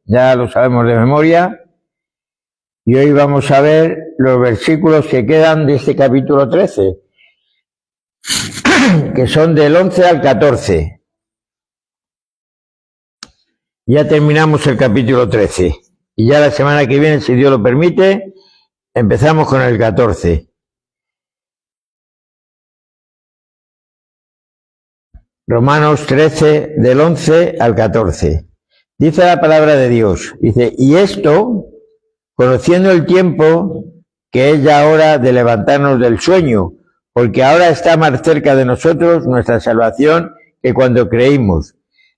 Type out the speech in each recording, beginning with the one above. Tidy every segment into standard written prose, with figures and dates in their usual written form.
ya lo sabemos de memoria, y hoy vamos a ver los versículos que quedan de este capítulo 13, que son del 11 al 14. Ya terminamos el capítulo 13, y ya la semana que viene, si Dios lo permite, empezamos con el 14. Romanos 13, del 11 al 14. Dice la palabra de Dios, dice, y esto, conociendo el tiempo, que es ya hora de levantarnos del sueño, porque ahora está más cerca de nosotros nuestra salvación que cuando creímos.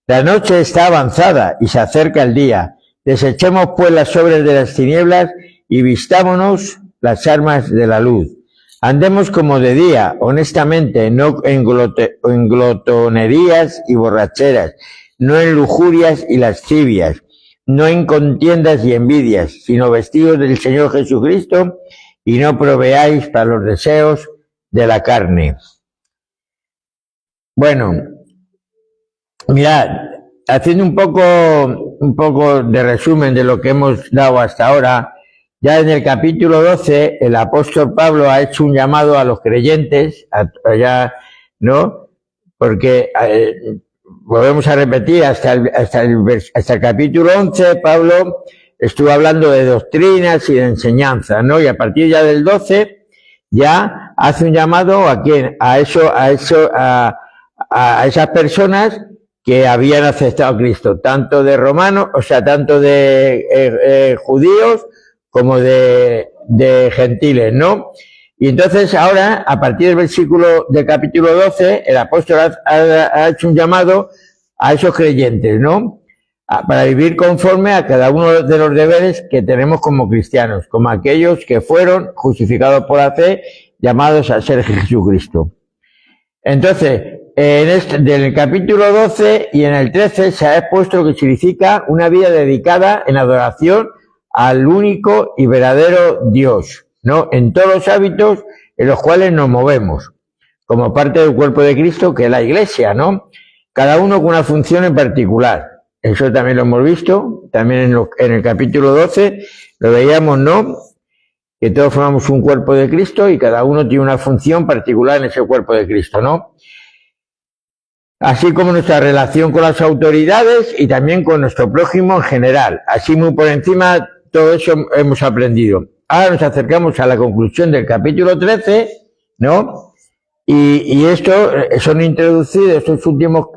La noche está avanzada y se acerca el día. Desechemos pues las obras de las tinieblas y vistámonos las armas de la luz. Andemos como de día, honestamente, no en glotonerías y borracheras, no en lujurias y lascivias, no en contiendas y envidias, sino vestidos del Señor Jesucristo, y no proveáis para los deseos de la carne. Bueno, mirad, haciendo un poco de resumen de lo que hemos dado hasta ahora, ya en el capítulo 12, el apóstol Pablo ha hecho un llamado a los creyentes, ¿no? Porque volvemos a repetir, hasta el capítulo 11, Pablo estuvo hablando de doctrinas y de enseñanza, ¿no? Y a partir ya del 12, ya hace un llamado ¿a quién? A esas personas que habían aceptado a Cristo, tanto de romanos, o sea, tanto de judíos como de gentiles, ¿no? Y entonces ahora, a partir del capítulo 12, el apóstol ha hecho un llamado a esos creyentes, ¿no? Para vivir conforme a cada uno de los deberes que tenemos como cristianos, como aquellos que fueron justificados por la fe, llamados a ser Jesucristo. Entonces, en el capítulo 12 y en el 13 se ha expuesto lo que significa una vida dedicada en adoración al único y verdadero Dios, ¿no? En todos los hábitos en los cuales nos movemos, como parte del cuerpo de Cristo, que es la Iglesia, ¿no? Cada uno con una función en particular. Eso también lo hemos visto, también en el capítulo 12 lo veíamos, ¿no? Que todos formamos un cuerpo de Cristo y cada uno tiene una función particular en ese cuerpo de Cristo, ¿no? Así como nuestra relación con las autoridades y también con nuestro prójimo en general. Así muy por encima, todo eso hemos aprendido. Ahora nos acercamos a la conclusión del capítulo 13, ¿no? Y esto son introducidos esos últimos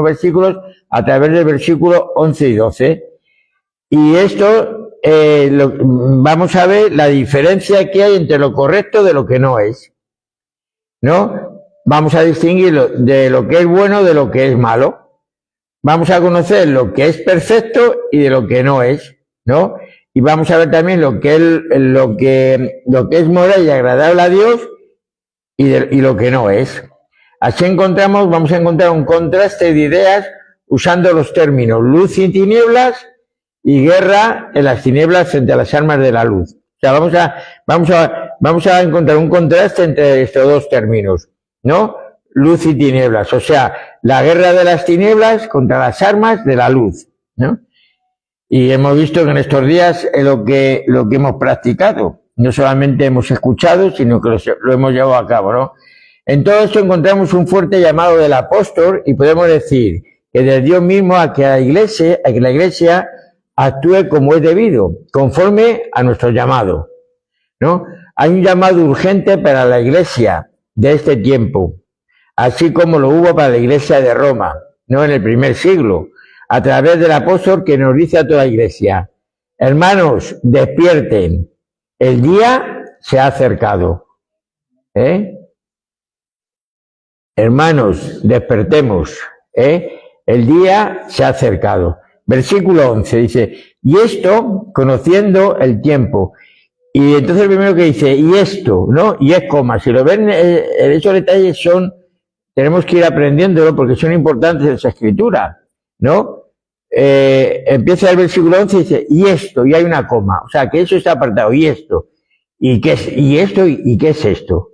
versículos a través del versículo 11 y 12. Y esto, vamos a ver la diferencia que hay entre lo correcto de lo que no es, ¿no? Vamos a distinguir de lo que es bueno de lo que es malo. Vamos a conocer lo que es perfecto y de lo que no es, ¿no? Y vamos a ver también lo que es moral y agradable a Dios y lo que no es. Así vamos a encontrar un contraste de ideas usando los términos luz y tinieblas y guerra en las tinieblas frente a las armas de la luz. O sea, vamos a encontrar un contraste entre estos dos términos, ¿no? Luz y tinieblas, o sea, la guerra de las tinieblas contra las armas de la luz, ¿no? Y hemos visto que en estos días es lo que hemos practicado, no solamente hemos escuchado, sino que lo hemos llevado a cabo, ¿no? En todo esto encontramos un fuerte llamado del apóstol y podemos decir que de Dios mismo a que la Iglesia actúe como es debido, conforme a nuestro llamado, ¿no? Hay un llamado urgente para la Iglesia de este tiempo, así como lo hubo para la Iglesia de Roma, ¿no? En el primer siglo, a través del apóstol que nos dice a toda la Iglesia, hermanos, despierten, el día se ha acercado, Hermanos, despertemos, el día se ha acercado. Versículo 11 dice, y esto, conociendo el tiempo. Y entonces el primero que dice, y esto, ¿no? Y es coma. Si lo ven, esos detalles tenemos que ir aprendiéndolo porque son importantes en esa escritura, ¿no? Empieza el versículo 11 y dice, y esto, y hay una coma. O sea, que eso está apartado, y esto. ¿Y qué es? ¿Y esto? ¿Y qué es esto?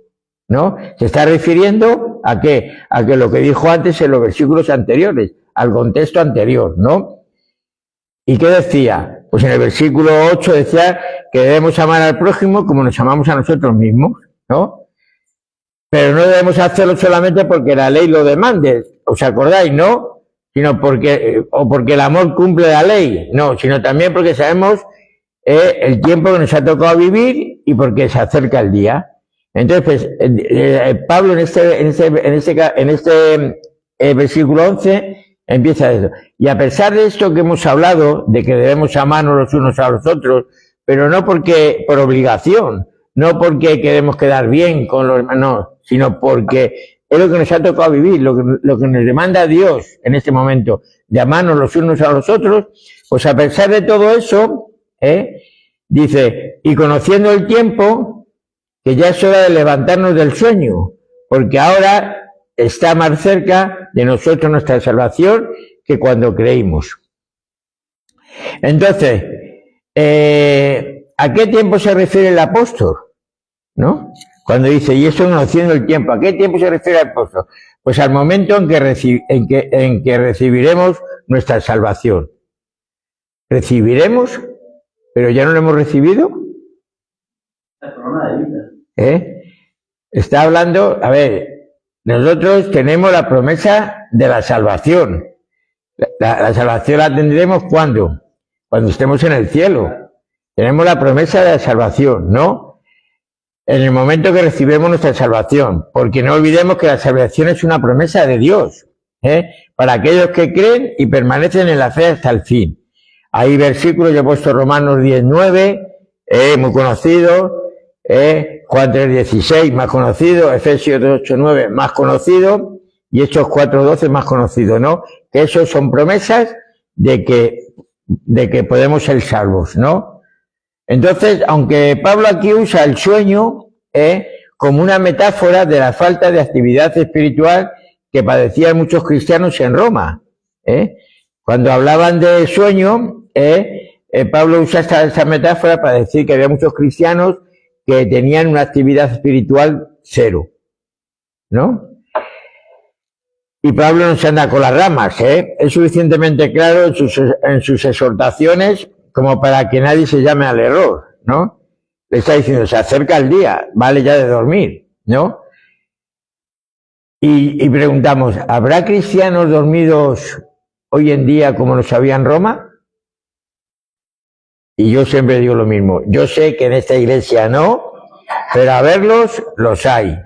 ¿No? Se está refiriendo a qué? A que lo que dijo antes en los versículos anteriores, al contexto anterior, ¿no? ¿Y qué decía? Pues en el versículo 8 decía que debemos amar al prójimo como nos amamos a nosotros mismos, ¿no? Pero no debemos hacerlo solamente porque la ley lo demande, ¿os acordáis, no? Sino porque el amor cumple la ley, no, sino también porque sabemos el tiempo que nos ha tocado vivir y porque se acerca el día. Entonces, pues, Pablo en este versículo 11 empieza eso. Y a pesar de esto que hemos hablado, de que debemos amarnos los unos a los otros, pero no porque por obligación, no porque queremos quedar bien con los hermanos, sino porque es lo que nos ha tocado vivir, lo que nos demanda Dios en este momento, de amarnos los unos a los otros, pues a pesar de todo eso, dice, y conociendo el tiempo, que ya es hora de levantarnos del sueño, porque ahora está más cerca de nosotros nuestra salvación que cuando creímos. Entonces, ¿a qué tiempo se refiere el apóstol? ¿No? Cuando dice, y eso conociendo el tiempo, ¿a qué tiempo se refiere el apóstol? Pues al momento en que recibiremos nuestra salvación. ¿Recibiremos? ¿Pero ya no lo hemos recibido? La corona de vida. Está hablando, a ver, nosotros tenemos la promesa de la salvación. La salvación la tendremos ¿cuándo? Cuando estemos en el cielo. Tenemos la promesa de la salvación, ¿no? En el momento que recibimos nuestra salvación, porque no olvidemos que la salvación es una promesa de Dios, para aquellos que creen y permanecen en la fe hasta el fin. Hay versículos, yo he puesto Romanos 10:9, muy conocido, Juan 3:16, más conocido, Efesios 2:8-9, más conocido, y Hechos 4:12, más conocido, ¿no? Que esos son promesas de que podemos ser salvos, ¿no? Entonces, aunque Pablo aquí usa el sueño como una metáfora de la falta de actividad espiritual que padecían muchos cristianos en Roma, cuando hablaban de sueño, Pablo usa esta metáfora para decir que había muchos cristianos que tenían una actividad espiritual cero, ¿no? Y Pablo no se anda con las ramas, es suficientemente claro en sus exhortaciones como para que nadie se llame al error, ¿no? Le está diciendo, se acerca el día, vale ya de dormir, ¿no? Y preguntamos, ¿habrá cristianos dormidos hoy en día como los había en Roma? Y yo siempre digo lo mismo, yo sé que en esta iglesia no, pero a verlos los hay,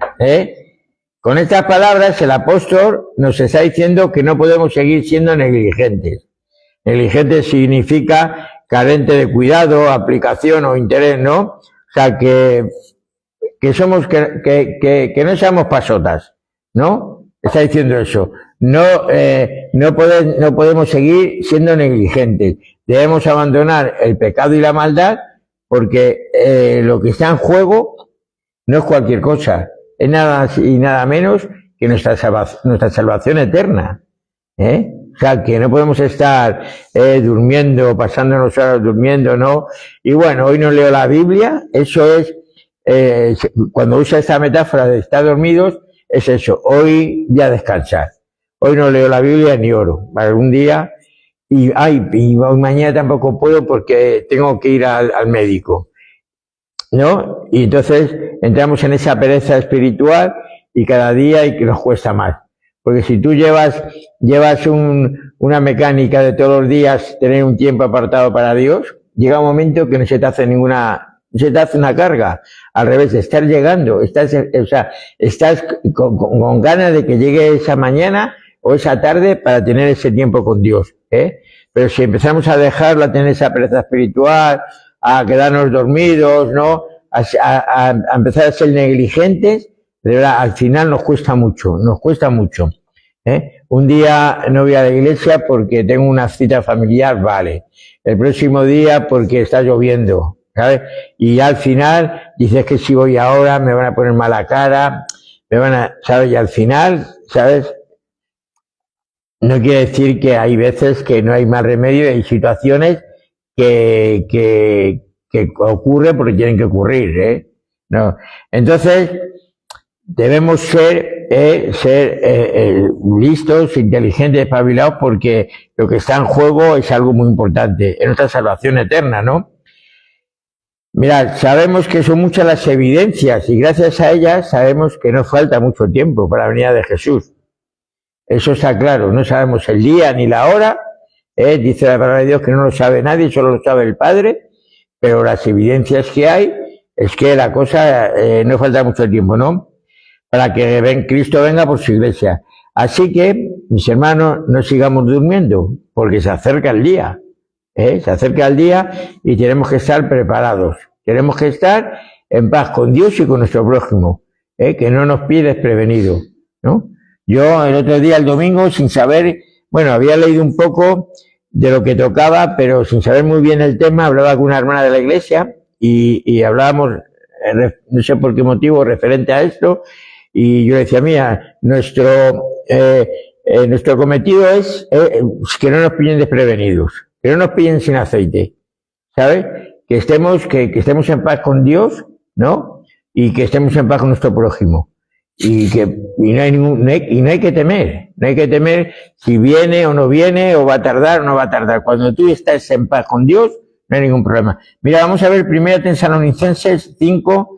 Con estas palabras el apóstol nos está diciendo que no podemos seguir siendo negligentes. Negligente significa carente de cuidado, aplicación o interés, ¿no? O sea, que no seamos pasotas, ¿no? Está diciendo eso. No podemos seguir siendo negligentes. Debemos abandonar el pecado y la maldad porque lo que está en juego no es cualquier cosa. Es nada y nada menos que nuestra salvación eterna, O sea, que no podemos estar durmiendo, pasándonos horas durmiendo, ¿no? Y bueno, hoy no leo la Biblia, eso es, cuando usa esta metáfora de estar dormidos, es eso, hoy voy a descansar. Hoy no leo la Biblia ni oro, algún día, y hoy mañana tampoco puedo porque tengo que ir al médico, ¿no? Y entonces entramos en esa pereza espiritual y cada día y que nos cuesta más. Porque si tú llevas una mecánica de todos los días, tener un tiempo apartado para Dios, llega un momento que no se te hace una carga. Al revés, estás llegando, estás con ganas de que llegue esa mañana o esa tarde para tener ese tiempo con Dios, Pero si empezamos a dejarlo, a tener esa pereza espiritual, a quedarnos dormidos, ¿no? A empezar a ser negligentes, de verdad, al final nos cuesta mucho. Un día no voy a la iglesia porque tengo una cita familiar, vale. El próximo día porque está lloviendo, ¿sabes? Y al final dices que si voy ahora me van a poner mala cara, ¿sabes? Y al final, ¿sabes? No quiere decir que hay veces que no hay más remedio y hay situaciones que ocurren porque tienen que ocurrir, ¿no? Entonces, debemos ser listos, inteligentes, espabilados, porque lo que está en juego es algo muy importante, es nuestra salvación eterna, ¿no? Mirad, sabemos que son muchas las evidencias y gracias a ellas sabemos que no falta mucho tiempo para la venida de Jesús. Eso está claro, no sabemos el día ni la hora, dice la palabra de Dios que no lo sabe nadie, solo lo sabe el Padre, pero las evidencias que hay es que la cosa no falta mucho tiempo, ¿no? Para que Cristo venga por su iglesia. Así que, mis hermanos, no sigamos durmiendo, porque se acerca el día, se acerca el día y tenemos que estar preparados. Tenemos que estar en paz con Dios y con nuestro prójimo, que no nos pille desprevenido, ¿no? Yo el otro día, el domingo, sin saber, bueno, había leído un poco de lo que tocaba, pero sin saber muy bien el tema, hablaba con una hermana de la iglesia y hablábamos, no sé por qué motivo, referente a esto, y yo le decía, mira, nuestro cometido es que no nos pillen desprevenidos, que no nos pillen sin aceite, ¿sabes? Que estemos en paz con Dios, ¿no? Y que estemos en paz con nuestro prójimo. Y no hay que temer si viene o no viene, o va a tardar o no va a tardar. Cuando tú estás en paz con Dios, no hay ningún problema. Mira, vamos a ver 1 Tesalonicenses 5,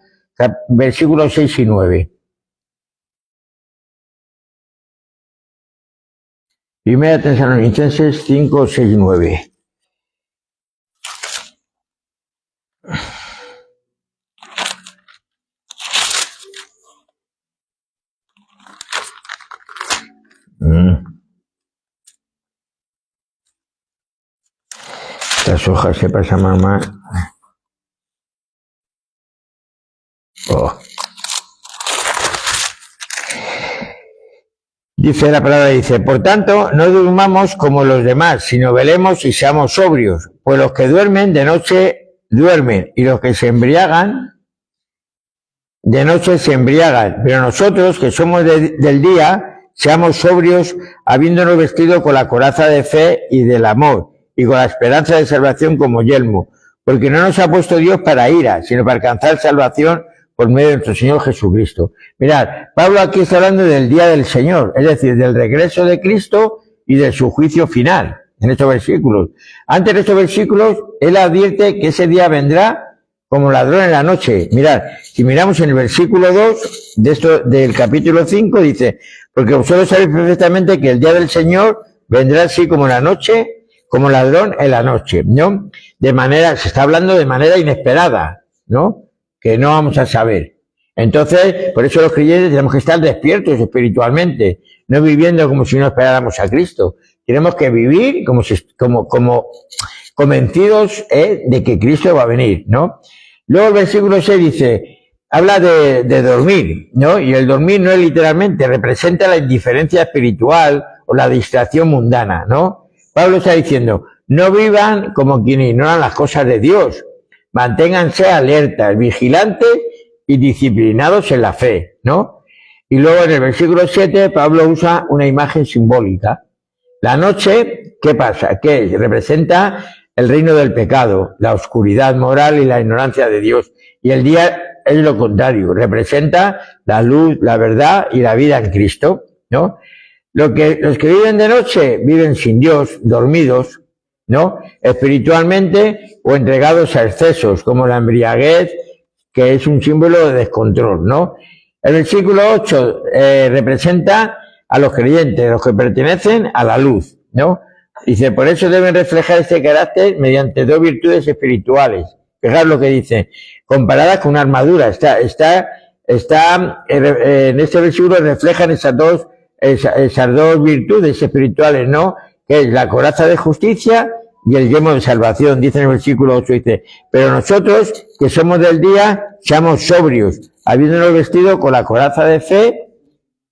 versículos 6 y 9. 1 Tesalonicenses 5, 6 y 9. Las hojas se pasan mamá. Oh. Dice la palabra, dice, por tanto, no durmamos como los demás, sino velemos y seamos sobrios, pues los que duermen de noche duermen, y los que se embriagan de noche se embriagan, pero nosotros, que somos del día, seamos sobrios, habiéndonos vestido con la coraza de fe y del amor, y con la esperanza de salvación como yelmo, porque no nos ha puesto Dios para ira, sino para alcanzar salvación por medio de nuestro Señor Jesucristo. Mirad, Pablo aquí está hablando del día del Señor, es decir, del regreso de Cristo y de su juicio final, en estos versículos. Antes de estos versículos, él advierte que ese día vendrá como ladrón en la noche. Mirad, si miramos en el versículo 2 del capítulo 5, dice, porque vosotros sabéis perfectamente que el día del Señor vendrá así como en la noche, como ladrón en la noche, ¿no? Se está hablando de manera inesperada, ¿no? Que no vamos a saber. Entonces, por eso los creyentes tenemos que estar despiertos espiritualmente, no viviendo como si no esperáramos a Cristo. Tenemos que vivir como convencidos de que Cristo va a venir, ¿no? Luego el versículo 6 dice, habla de dormir, ¿no? Y el dormir no es literalmente, representa la indiferencia espiritual o la distracción mundana, ¿no? Pablo está diciendo, no vivan como quienes ignoran las cosas de Dios, manténganse alertas, vigilantes y disciplinados en la fe, ¿no? Y luego en el versículo 7 Pablo usa una imagen simbólica. La noche, ¿qué pasa? Que representa el reino del pecado, la oscuridad moral y la ignorancia de Dios. Y el día es lo contrario, representa la luz, la verdad y la vida en Cristo, ¿no? Los que viven de noche viven sin Dios, dormidos, ¿no? Espiritualmente o entregados a excesos, como la embriaguez, que es un símbolo de descontrol, ¿no? El versículo 8 representa a los creyentes, los que pertenecen a la luz, ¿no? Dice, por eso deben reflejar este carácter mediante dos virtudes espirituales. Fijaos lo que dice, comparadas con una armadura. En este versículo reflejan esas dos virtudes espirituales, ¿no? Que es la coraza de justicia y el yelmo de salvación. Dice en el versículo 8, dice, pero nosotros, que somos del día, seamos sobrios, habiéndonos vestido con la coraza de fe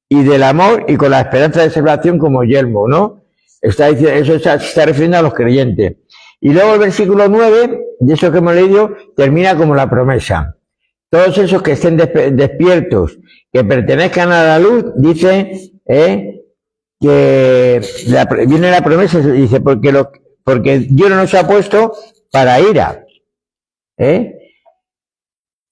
y del amor y con la esperanza de salvación como yelmo, ¿no? Eso se está refiriendo a los creyentes. Y luego el versículo 9, de eso que hemos leído, termina como la promesa. Todos esos que estén despiertos, que pertenezcan a la luz, dice que viene la promesa, dice, porque Dios no nos ha puesto para ira.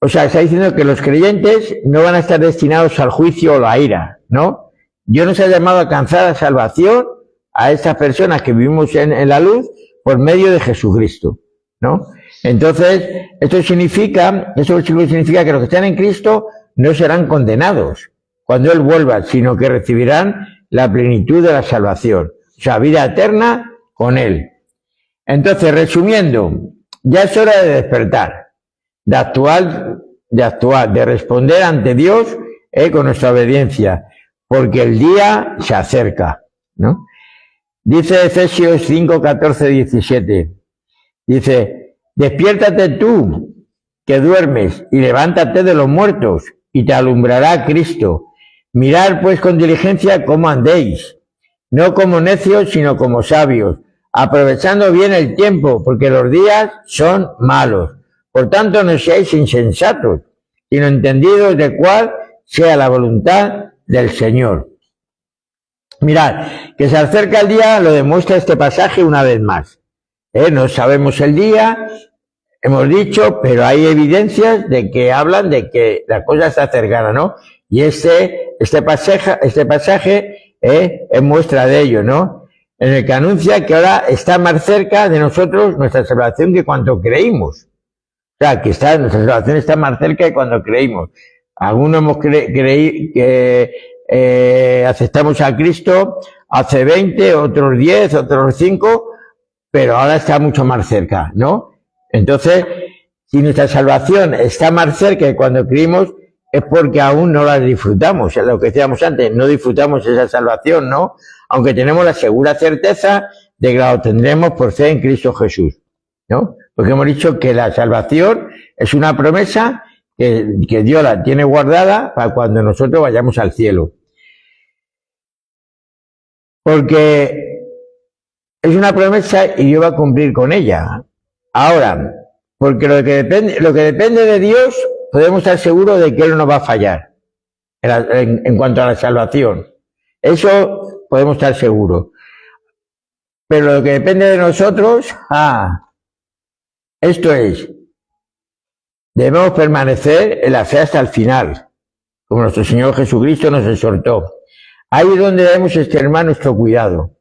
O sea, está diciendo que los creyentes no van a estar destinados al juicio o la ira, ¿no? Dios nos ha llamado a alcanzar la salvación a estas personas que vivimos en la luz por medio de Jesucristo, ¿no? Entonces, esto significa que los que están en Cristo no serán condenados cuando Él vuelva, sino que recibirán la plenitud de la salvación, o sea, vida eterna con Él. Entonces, resumiendo, ya es hora de despertar, de actuar, de responder ante Dios con nuestra obediencia, porque el día se acerca, ¿no? Dice Efesios 5, 14, 17, dice, despiértate tú, que duermes, y levántate de los muertos, y te alumbrará Cristo. Mirad pues con diligencia cómo andéis, no como necios, sino como sabios, aprovechando bien el tiempo, porque los días son malos. Por tanto, no seáis insensatos, sino entendidos de cuál sea la voluntad del Señor. Mirad, que se acerca el día lo demuestra este pasaje una vez más. No sabemos el día, hemos dicho, pero hay evidencias de que hablan de que la cosa está cercana, ¿no? Y este pasaje es muestra de ello, ¿no? En el que anuncia que ahora está más cerca de nosotros nuestra salvación que cuando creímos. O sea, que nuestra salvación está más cerca de cuando creímos. Algunos hemos aceptamos a Cristo hace 20, otros 10, otros 5, pero ahora está mucho más cerca, ¿no? Entonces, si nuestra salvación está más cerca de cuando creímos, es porque aún no la disfrutamos. Es lo que decíamos antes, no disfrutamos esa salvación, ¿no? Aunque tenemos la segura certeza de que la obtendremos por fe en Cristo Jesús, ¿no? Porque hemos dicho que la salvación es una promesa que Dios la tiene guardada para cuando nosotros vayamos al cielo. Porque es una promesa y Dios va a cumplir con ella. Ahora, porque lo que depende de Dios, podemos estar seguros de que Él no nos va a fallar en cuanto a la salvación. Eso podemos estar seguros. Pero lo que depende de nosotros, esto es, debemos permanecer en la fe hasta el final, como nuestro Señor Jesucristo nos exhortó. Ahí es donde debemos extremar nuestro cuidado,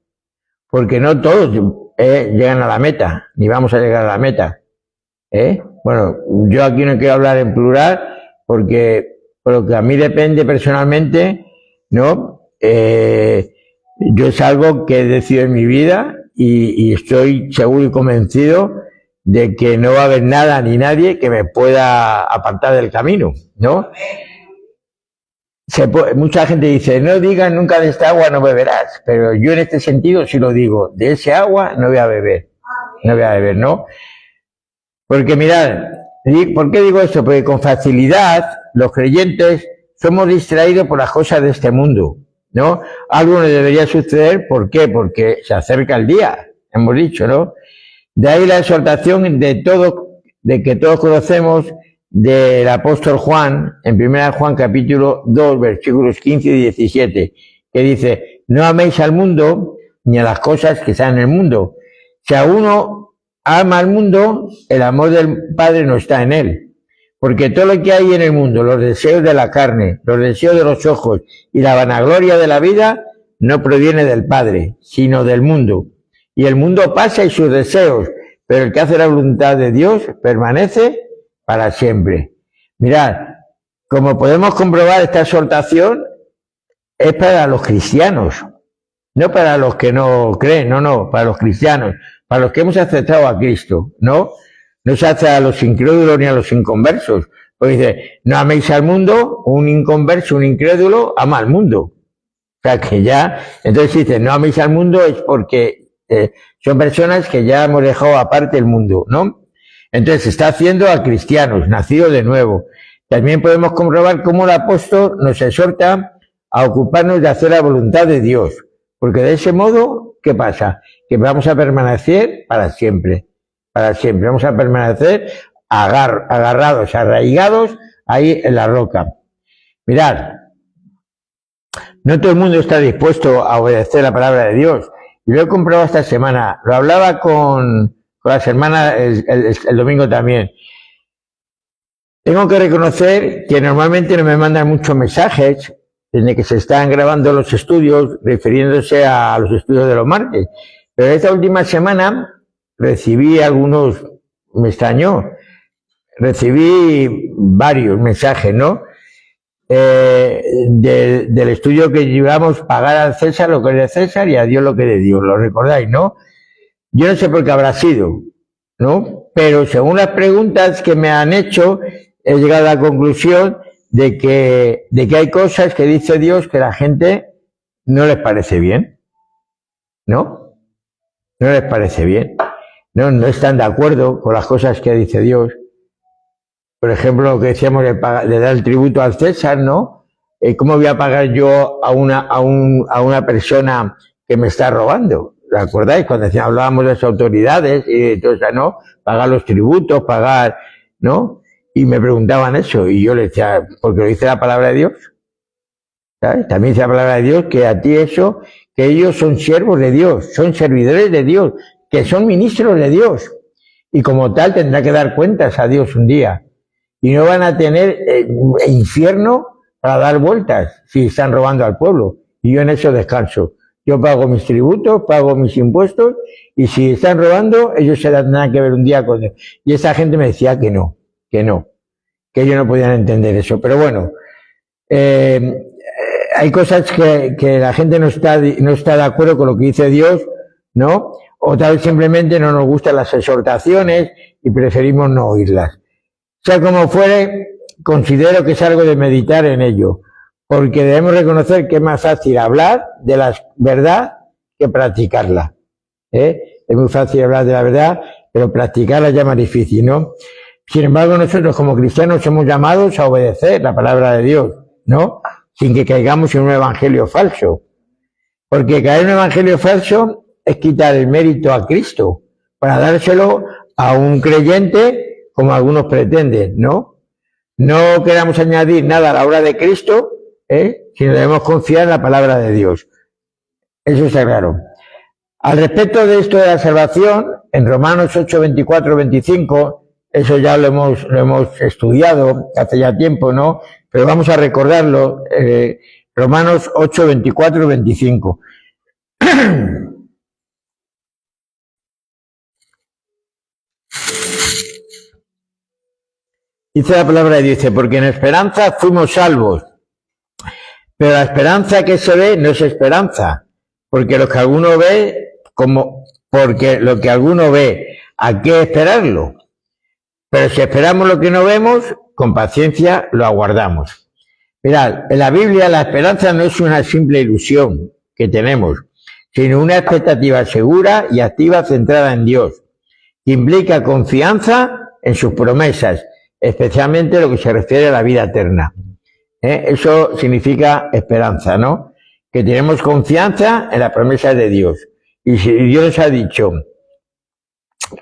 porque no todos llegan a la meta, ni vamos a llegar a la meta. Bueno, yo aquí no quiero hablar en plural, porque por lo que a mí depende personalmente, ¿no? Yo es algo que he decidido en mi vida y estoy seguro y convencido de que no va a haber nada ni nadie que me pueda apartar del camino, ¿no? Mucha gente dice, no digas nunca de esta agua no beberás, pero yo en este sentido sí lo digo, de ese agua no voy a beber, ¿no? Porque mirad, ¿por qué digo esto? Porque con facilidad los creyentes somos distraídos por las cosas de este mundo, ¿no? Algo nos debería suceder, ¿por qué? Porque se acerca el día, hemos dicho, ¿no? De ahí la exhortación de que todos conocemos del apóstol Juan, en 1 Juan capítulo 2, versículos 15 y 17, que dice, no améis al mundo ni a las cosas que están en el mundo. Si a uno ama al mundo, el amor del Padre no está en él. Porque todo lo que hay en el mundo, los deseos de la carne, los deseos de los ojos y la vanagloria de la vida, no proviene del Padre, sino del mundo. Y el mundo pasa y sus deseos, pero el que hace la voluntad de Dios permanece para siempre. Mirad, como podemos comprobar, esta exhortación es para los cristianos, no para los que no creen, no, para los cristianos, para los que hemos aceptado a Cristo, ¿no? No se hace a los incrédulos ni a los inconversos. Porque dice, no améis al mundo, un inconverso, un incrédulo, ama al mundo. O sea que ya, entonces dice, no améis al mundo es porque son personas que ya hemos dejado aparte el mundo, ¿no? Entonces se está haciendo a cristianos, nacidos de nuevo. También podemos comprobar cómo el apóstol nos exhorta a ocuparnos de hacer la voluntad de Dios. Porque de ese modo, ¿qué pasa? Que vamos a permanecer para siempre. Para siempre. Vamos a permanecer agarrados, arraigados ahí en la roca. Mirad, no todo el mundo está dispuesto a obedecer la palabra de Dios. Y lo he comprobado esta semana. Lo hablaba con las hermanas el domingo también. tengo que reconocer que normalmente no me mandan muchos mensajes desde que se están grabando los estudios refiriéndose a los estudios de los martes. Pero esta última semana recibí algunos, me extrañó, recibí varios mensajes, ¿no? Del estudio que llevamos, pagar al César lo que es de César y a Dios lo que es de Dios. ¿Lo recordáis, no? Yo no sé por qué habrá sido, ¿no? Pero según las preguntas que me han hecho, he llegado a la conclusión de que hay cosas que dice Dios que a la gente no les parece bien, ¿no? No les parece bien. No están de acuerdo con las cosas que dice Dios. Por ejemplo, lo que decíamos de dar el tributo al César, ¿no? ¿Cómo voy a pagar yo a una persona que me está robando? ¿Lo acordáis? Cuando hablábamos de las autoridades y de todo eso, ¿no? Pagar los tributos, pagar, ¿no? Y me preguntaban eso, y yo le decía, porque lo dice la palabra de Dios, ¿sabes? También dice la palabra de Dios que a ti eso, que ellos son siervos de Dios, son servidores de Dios, que son ministros de Dios, y como tal tendrá que dar cuentas a Dios un día, y no van a tener infierno para dar vueltas si están robando al pueblo, y yo en eso descanso. Yo pago mis tributos, pago mis impuestos, y si están robando, ellos se tendrán que ver un día con Dios. Y esa gente me decía que no, que ellos no podían entender eso. Pero bueno, hay cosas que la gente no está de acuerdo con lo que dice Dios, ¿no? O tal vez simplemente no nos gustan las exhortaciones y preferimos no oírlas. Sea como fuere, considero que es algo de meditar en ello, porque debemos reconocer que es más fácil hablar de la verdad que practicarla. Es muy fácil hablar de la verdad, pero practicarla ya más difícil, ¿no? Sin embargo, nosotros como cristianos somos llamados a obedecer la palabra de Dios, ¿no? Sin que caigamos en un evangelio falso. Porque caer en un evangelio falso es quitar el mérito a Cristo para dárselo a un creyente como algunos pretenden, ¿no? No queramos añadir nada a la obra de Cristo, sino debemos confiar en la palabra de Dios. Eso está claro. Al respecto de esto de la salvación, en Romanos 8, 24, 25, eso ya lo hemos estudiado hace ya tiempo, ¿no? Pero vamos a recordarlo, Romanos 8, 24, 25. Dice la palabra de Dios, porque en esperanza fuimos salvos. Pero la esperanza que se ve no es esperanza, porque lo que alguno ve, ¿a qué esperarlo? Pero si esperamos lo que no vemos, con paciencia lo aguardamos. Mirad, en la Biblia la esperanza no es una simple ilusión que tenemos, sino una expectativa segura y activa centrada en Dios, que implica confianza en sus promesas, especialmente lo que se refiere a la vida eterna. Eso significa esperanza, ¿no? Que tenemos confianza en las promesas de Dios. Y si Dios nos ha dicho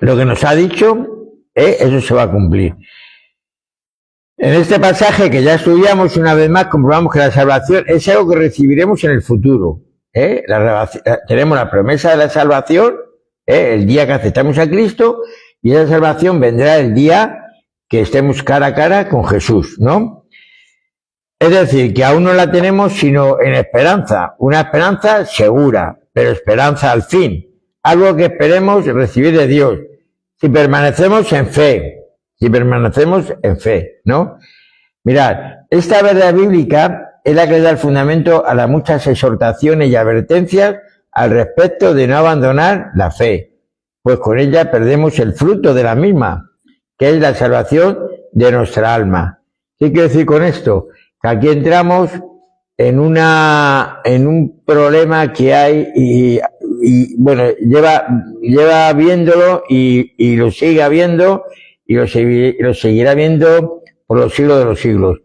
lo que nos ha dicho, eso se va a cumplir. En este pasaje que ya estudiamos una vez más, comprobamos que la salvación es algo que recibiremos en el futuro. Tenemos la promesa de la salvación, el día que aceptamos a Cristo, y esa salvación vendrá el día que estemos cara a cara con Jesús, ¿no? Es decir, que aún no la tenemos sino en esperanza, una esperanza segura, pero esperanza al fin, algo que esperemos recibir de Dios, si permanecemos en fe, ¿no? Mirad, esta verdad bíblica es la que da el fundamento a las muchas exhortaciones y advertencias al respecto de no abandonar la fe, pues con ella perdemos el fruto de la misma, que es la salvación de nuestra alma. ¿Qué quiero decir con esto? Que aquí entramos en un problema que hay y bueno, lleva viéndolo y lo sigue habiendo y lo seguirá viendo por los siglos de los siglos,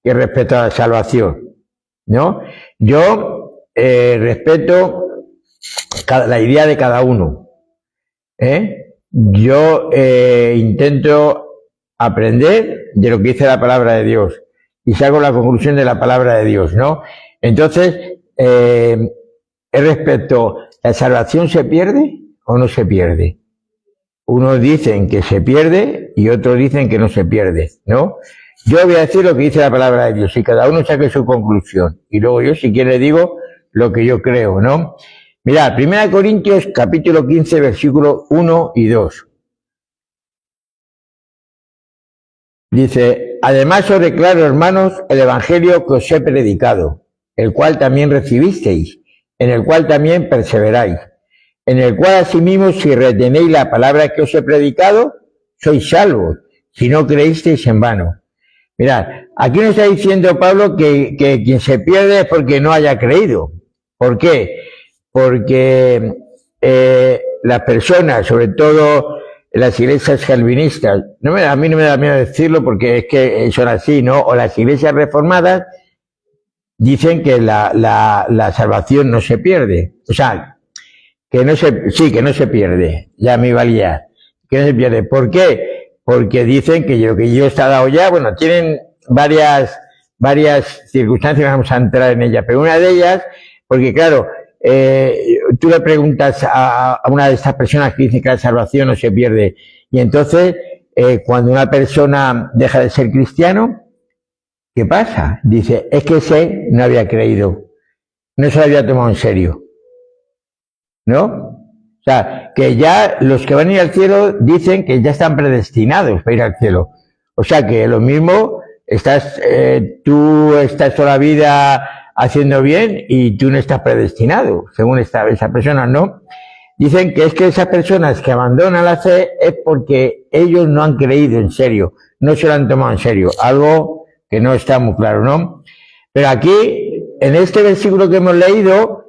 que respecto a la salvación, ¿no? Yo respeto la idea de cada uno, Yo intento aprender de lo que dice la palabra de Dios y saco la conclusión de la palabra de Dios, ¿no? Entonces, respecto, ¿la salvación se pierde o no se pierde? Unos dicen que se pierde y otros dicen que no se pierde, ¿no? Yo voy a decir lo que dice la palabra de Dios y cada uno saque su conclusión. Y luego yo, si quiere, digo lo que yo creo, ¿no? Mirad, 1 Corintios, capítulo 15, versículos 1 y 2. Dice, además os declaro, hermanos, el evangelio que os he predicado, el cual también recibisteis, en el cual también perseveráis, en el cual asimismo si retenéis la palabra que os he predicado, sois salvos, si no creísteis en vano. Mirad, aquí nos está diciendo Pablo que quien se pierde es porque no haya creído. ¿Por qué? Porque las personas, sobre todo las iglesias calvinistas, a mí no me da miedo decirlo porque es que son así, ¿no? O las iglesias reformadas dicen que la salvación no se pierde. O sea, que no se pierde. Ya me valía. Que no se pierde. ¿Por qué? Porque dicen que yo está dado ya, bueno, tienen varias circunstancias, vamos a entrar en ellas, pero una de ellas, porque claro, tú le preguntas a una de estas personas que dice que la salvación no se pierde, y entonces, cuando una persona deja de ser cristiano, ¿qué pasa? Dice, es que ese no había creído, no se lo había tomado en serio, ¿no? O sea, que ya los que van a ir al cielo dicen que ya están predestinados para ir al cielo. O sea, que lo mismo, tú estás toda la vida haciendo bien y tú no estás predestinado, según esas personas, ¿no? Dicen que es que esas personas que abandonan la fe es porque ellos no han creído en serio, no se lo han tomado en serio, algo que no está muy claro, ¿no? Pero aquí, en este versículo que hemos leído,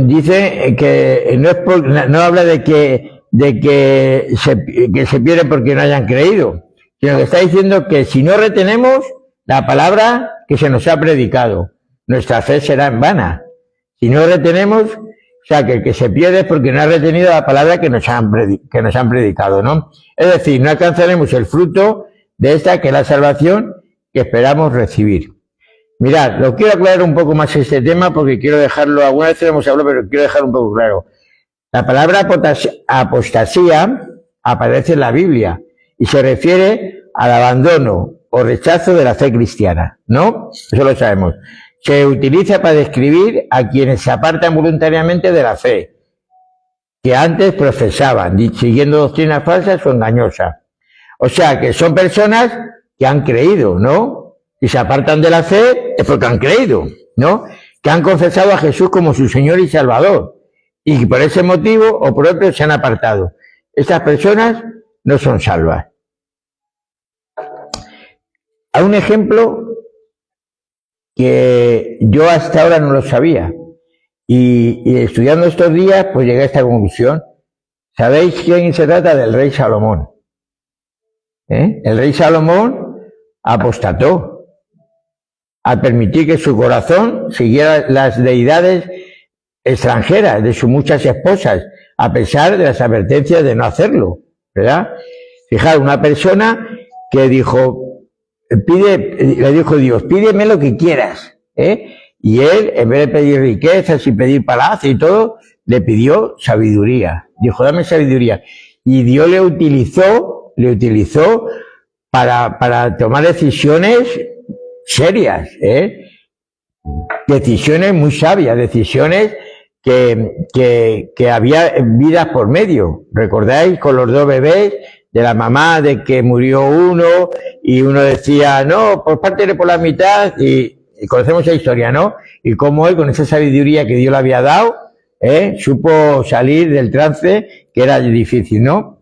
dice que no habla de que se pierde porque no hayan creído, sino que está diciendo que si no retenemos la palabra que se nos ha predicado, nuestra fe será en vana. Si no retenemos, o sea, que el que se pierde es porque no ha retenido la palabra que nos han predicado, ¿no? Es decir, no alcanzaremos el fruto de esta que es la salvación que esperamos recibir. Mirad, lo quiero aclarar un poco más este tema porque quiero dejarlo, alguna vez hemos hablado, pero quiero dejarlo un poco claro. La palabra apostasía aparece en la Biblia y se refiere al abandono o rechazo de la fe cristiana, ¿no? Eso lo sabemos. Se utiliza para describir a quienes se apartan voluntariamente de la fe, que antes profesaban, siguiendo doctrinas falsas o engañosas. O sea, que son personas que han creído, ¿no? Si se apartan de la fe es porque han creído, ¿no? Que han confesado a Jesús como su Señor y Salvador. Y por ese motivo o por otro se han apartado. Estas personas no son salvas. Hay un ejemplo que yo hasta ahora no lo sabía. Y estudiando estos días, pues llegué a esta conclusión. ¿Sabéis quién se trata? Del rey Salomón. El rey Salomón apostató al permitir que su corazón siguiera las deidades extranjeras de sus muchas esposas, a pesar de las advertencias de no hacerlo, ¿verdad? Fijaros, una persona que dijo, le dijo Dios, pídeme lo que quieras, y él, en vez de pedir riquezas y pedir palacio y todo, le pidió sabiduría. Dijo, dame sabiduría. Y Dios le utilizó para tomar decisiones serias, decisiones muy sabias, decisiones que había vidas por medio. ¿Recordáis con los dos bebés de la mamá de que murió uno y uno decía, no, pues pártele por la mitad y conocemos esa historia, ¿no? Y cómo él con esa sabiduría que Dios le había dado, supo salir del trance que era difícil, ¿no?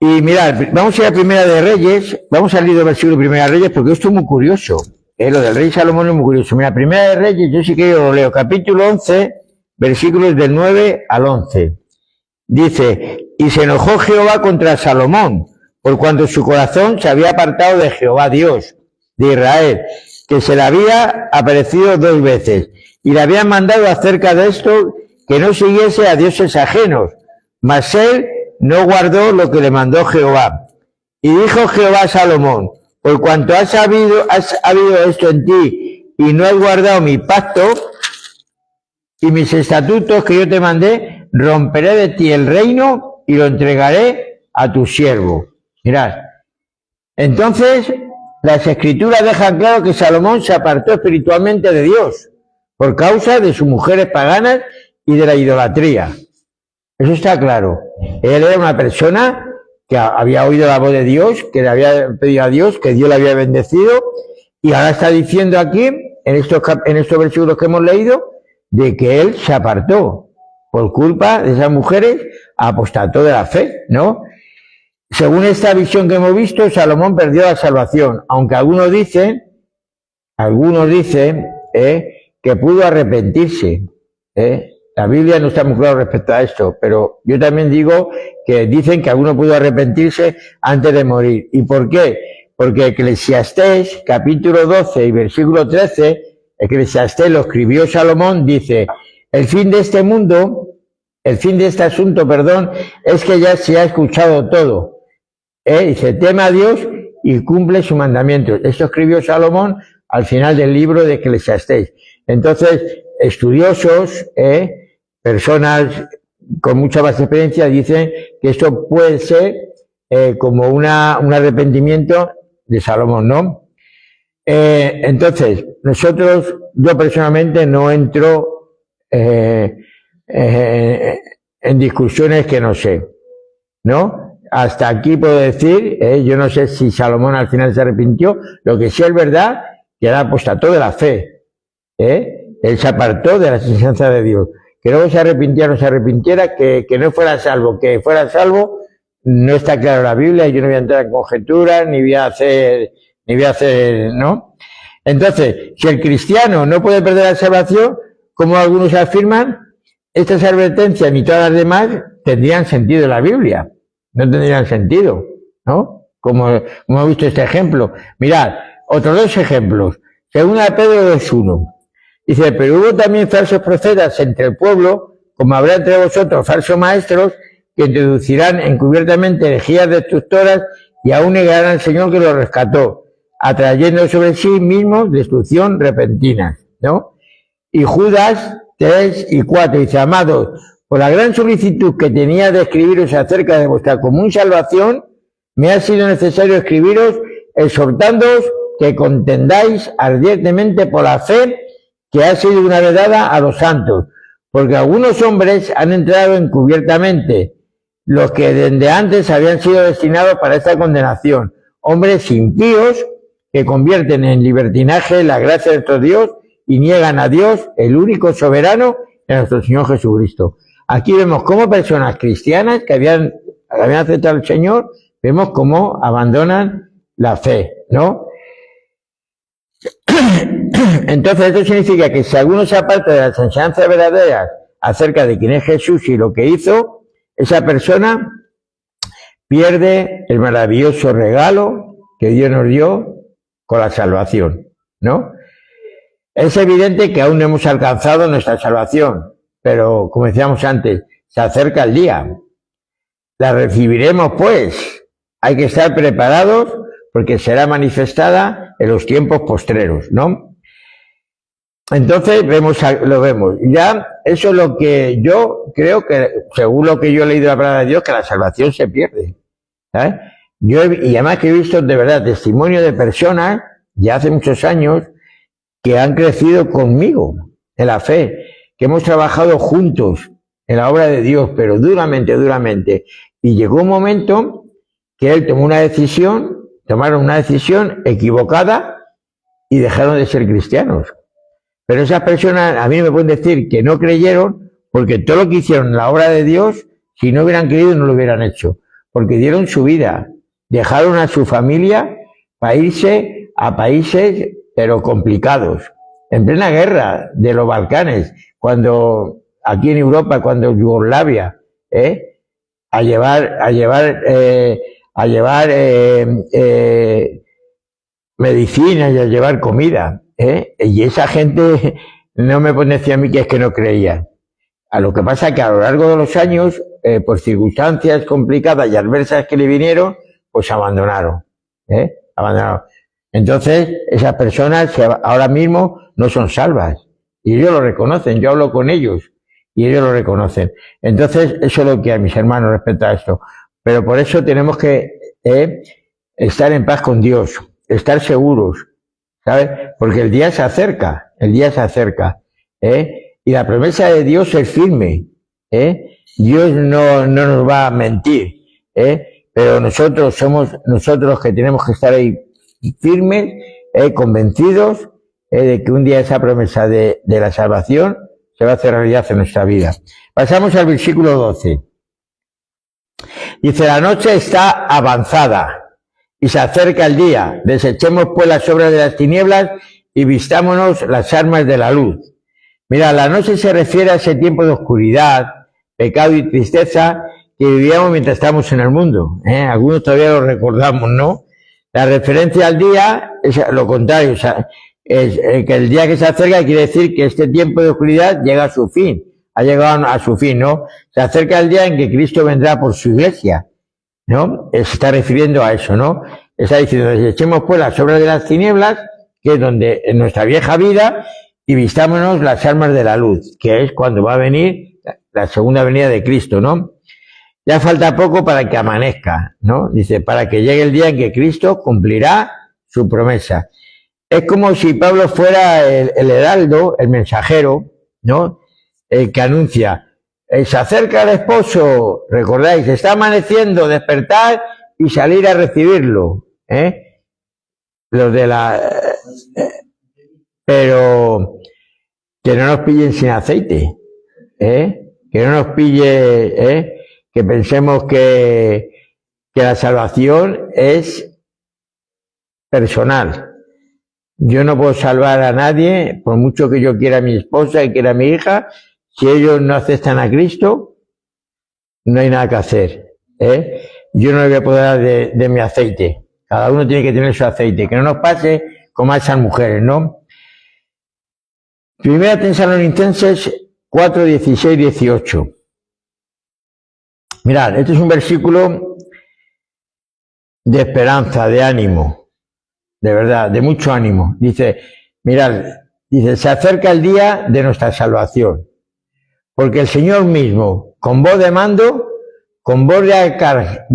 Y mirad, vamos a ir a Primera de Reyes, vamos a salir del versículo de Primera de Reyes porque esto es muy curioso, lo del rey Salomón es muy curioso. Mira, Primera de Reyes, yo sí que yo lo leo, capítulo 11, versículos del 9 al 11. Dice, y se enojó Jehová contra Salomón, por cuanto su corazón se había apartado de Jehová Dios de Israel, que se le había aparecido 2 veces, y le habían mandado acerca de esto que no siguiese a dioses ajenos, mas él no guardó lo que le mandó Jehová. Y dijo Jehová a Salomón, por cuanto has habido esto en ti, y no has guardado mi pacto y mis estatutos que yo te mandé, romperé de ti el reino y lo entregaré a tu siervo. Mirad, Entonces, las Escrituras dejan claro que Salomón se apartó espiritualmente de Dios por causa de sus mujeres paganas y de la idolatría. Eso está claro. Él era una persona que había oído la voz de Dios, que le había pedido a Dios, que Dios le había bendecido, y ahora está diciendo aquí, en estos versículos que hemos leído, de que él se apartó por culpa de esas mujeres, apostató de la fe, ¿no? Según esta visión que hemos visto, Salomón perdió la salvación, aunque algunos dicen que pudo arrepentirse. La Biblia no está muy clara respecto a esto, pero yo también digo que dicen que alguno pudo arrepentirse antes de morir. ¿Y por qué? Porque Eclesiastés, capítulo 12 y versículo 13, Eclesiastés lo escribió Salomón, dice: el fin de este asunto, es que ya se ha escuchado todo. Dice, teme a Dios y cumple sus mandamientos. Esto escribió Salomón al final del libro de Eclesiastés. Entonces, estudiosos, personas con mucha más experiencia dicen que esto puede ser como un arrepentimiento de Salomón, ¿no? Entonces, yo personalmente no entro en discusiones que no sé, ¿no? Hasta aquí puedo decir, yo no sé si Salomón al final se arrepintió, lo que sí es verdad, que él apostató de la fe, él se apartó de la enseñanza de Dios. Que luego se arrepintiera o no se arrepintiera, que no fuera salvo, que fuera salvo, no está claro en la Biblia, yo no voy a entrar en conjeturas, ni voy a hacer, ¿no? Entonces, si el cristiano no puede perder la salvación, como algunos afirman, estas advertencias ni todas las demás tendrían sentido en la Biblia. No tendrían sentido, ¿no? Como hemos visto este ejemplo. Mirad, otros dos ejemplos. Según a Pedro 2:1. Dice, pero hubo también falsos profetas entre el pueblo, como habrá entre vosotros falsos maestros, que introducirán encubiertamente herejías destructoras y aún negarán al Señor que los rescató, atrayendo sobre sí mismos destrucción repentina, ¿no? Y Judas 3:4 dice, amados, por la gran solicitud que tenía de escribiros acerca de vuestra común salvación, me ha sido necesario escribiros exhortándoos que contendáis ardientemente por la fe que ha sido una vez dada a los santos, porque algunos hombres han entrado encubiertamente, los que desde antes habían sido destinados para esta condenación, hombres impíos que convierten en libertinaje la gracia de nuestro Dios y niegan a Dios, el único soberano, y a nuestro Señor Jesucristo. Aquí vemos cómo personas cristianas que habían aceptado al Señor, vemos cómo abandonan la fe, ¿no? Entonces esto significa que si alguno se aparta de las enseñanzas verdaderas acerca de quién es Jesús y lo que hizo, esa persona pierde el maravilloso regalo que Dios nos dio con la salvación, ¿no? Es evidente que aún no hemos alcanzado nuestra salvación, pero como decíamos antes, se acerca el día. La recibiremos pues. Hay que estar preparados porque será manifestada en los tiempos postreros, ¿no? Entonces lo vemos. Ya eso es lo que yo creo que, según lo que yo he leído la palabra de Dios, que la salvación se pierde, ¿sabes? Y además que he visto de verdad testimonio de personas ya hace muchos años que han crecido conmigo en la fe, que hemos trabajado juntos en la obra de Dios, pero duramente. Y llegó un momento que él tomaron una decisión equivocada y dejaron de ser cristianos. Pero esas personas a mí me pueden decir que no creyeron porque todo lo que hicieron en la obra de Dios, si no hubieran creído no lo hubieran hecho, porque dieron su vida, dejaron a su familia para irse a países pero complicados, en plena guerra de los Balcanes, cuando aquí en Europa, cuando Yugoslavia, a llevar medicinas y a llevar comida, y esa gente no me decía a mí que es que no creía. A lo que pasa es que a lo largo de los años, por circunstancias complicadas y adversas que le vinieron, pues abandonaron. Entonces, esas personas ahora mismo no son salvas. Y ellos lo reconocen, yo hablo con ellos y ellos lo reconocen. Entonces, eso es lo que a mis hermanos respecto a esto. Pero por eso tenemos que estar en paz con Dios, estar seguros, ¿sabes? Porque el día se acerca, y la promesa de Dios es firme, Dios no nos va a mentir, pero nosotros somos nosotros que tenemos que estar ahí firmes, convencidos de que un día esa promesa de la salvación se va a hacer realidad en nuestra vida. Pasamos al versículo 12. Dice, la noche está avanzada y se acerca el día. Desechemos pues las obras de las tinieblas y vistámonos las armas de la luz. Mira, la noche se refiere a ese tiempo de oscuridad, pecado y tristeza que vivíamos mientras estábamos en el mundo. Algunos todavía lo recordamos, ¿no? La referencia al día es lo contrario, o sea, es que el día que se acerca quiere decir que este tiempo de oscuridad llega a su fin, ha llegado a su fin, ¿no? Se acerca el día en que Cristo vendrá por su iglesia, ¿no? Se está refiriendo a eso, ¿no? Está diciendo, desechemos pues las obras de las tinieblas, que es donde en nuestra vieja vida, y vistámonos las armas de la luz, que es cuando va a venir la segunda venida de Cristo, ¿no? Ya falta poco para que amanezca, ¿no? Dice, para que llegue el día en que Cristo cumplirá su promesa. Es como si Pablo fuera el heraldo, el mensajero, ¿no? El que anuncia, se acerca el esposo, recordáis, está amaneciendo, despertar y salir a recibirlo, Los de la... pero que no nos pillen sin aceite, que no nos pille, que pensemos que la salvación es personal. Yo no puedo salvar a nadie, por mucho que yo quiera a mi esposa y quiera a mi hija, si ellos no aceptan a Cristo, no hay nada que hacer, Yo no le voy a poder dar de mi aceite. Cada uno tiene que tener su aceite, que no nos pase como a esas mujeres, ¿no? Primera Tesalonicenses 4, 16, 18. Mirad, este es un versículo de esperanza, de ánimo, de verdad, de mucho ánimo. Dice, mirad, dice, se acerca el día de nuestra salvación, porque el Señor mismo, con voz de mando, con voz de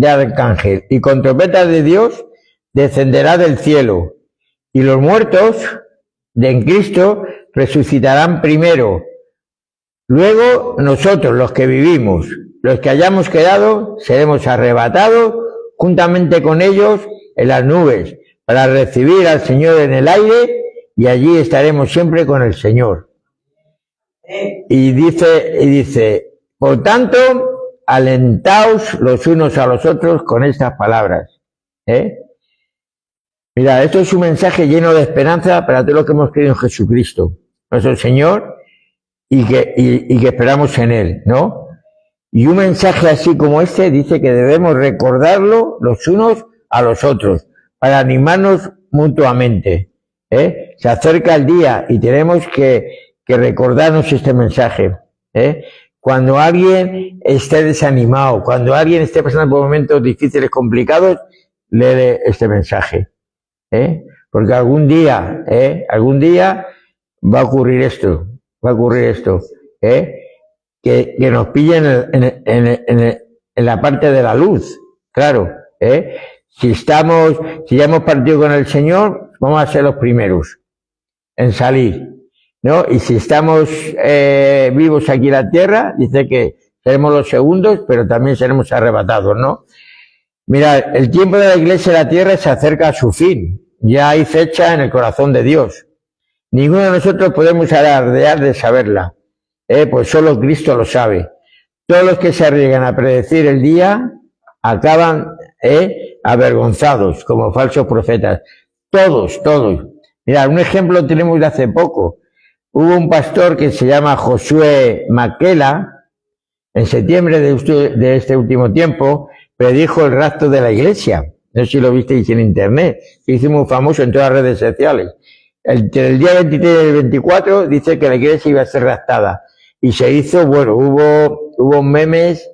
arcángel y con trompetas de Dios, descenderá del cielo, y los muertos en Cristo resucitarán primero. Luego nosotros, los que vivimos, los que hayamos quedado, seremos arrebatados juntamente con ellos en las nubes para recibir al Señor en el aire, y allí estaremos siempre con el Señor. Y dice, por tanto, alentaos los unos a los otros con estas palabras. Mira, esto es un mensaje lleno de esperanza para todos los que hemos creído en Jesucristo, nuestro Señor, y que esperamos en Él, ¿no? Y un mensaje así como este dice que debemos recordarlo los unos a los otros para animarnos mutuamente. Se acerca el día y tenemos que recordarnos este mensaje. Cuando alguien esté desanimado, cuando alguien esté pasando por momentos difíciles, complicados, lee este mensaje. Porque algún día va a ocurrir esto, que nos pillen en la parte de la luz, claro, si ya hemos partido con el Señor, vamos a ser los primeros en salir, ¿no? Y si estamos vivos aquí en la tierra, dice que seremos los segundos, pero también seremos arrebatados, ¿no? Mira, el tiempo de la iglesia en la tierra se acerca a su fin, ya hay fecha en el corazón de Dios. Ninguno de nosotros podemos alardear de saberla, pues solo Cristo lo sabe. Todos los que se arriesgan a predecir el día acaban avergonzados como falsos profetas. Todos. Mirad, un ejemplo tenemos de hace poco. Hubo un pastor que se llama Josué Maquela, en septiembre de este último tiempo, predijo el rapto de la iglesia. No sé si lo visteis en internet, que hizo muy famoso en todas las redes sociales. Entre el día 23 y el 24 dice que la iglesia iba a ser raptada. Y se hizo, bueno, hubo memes.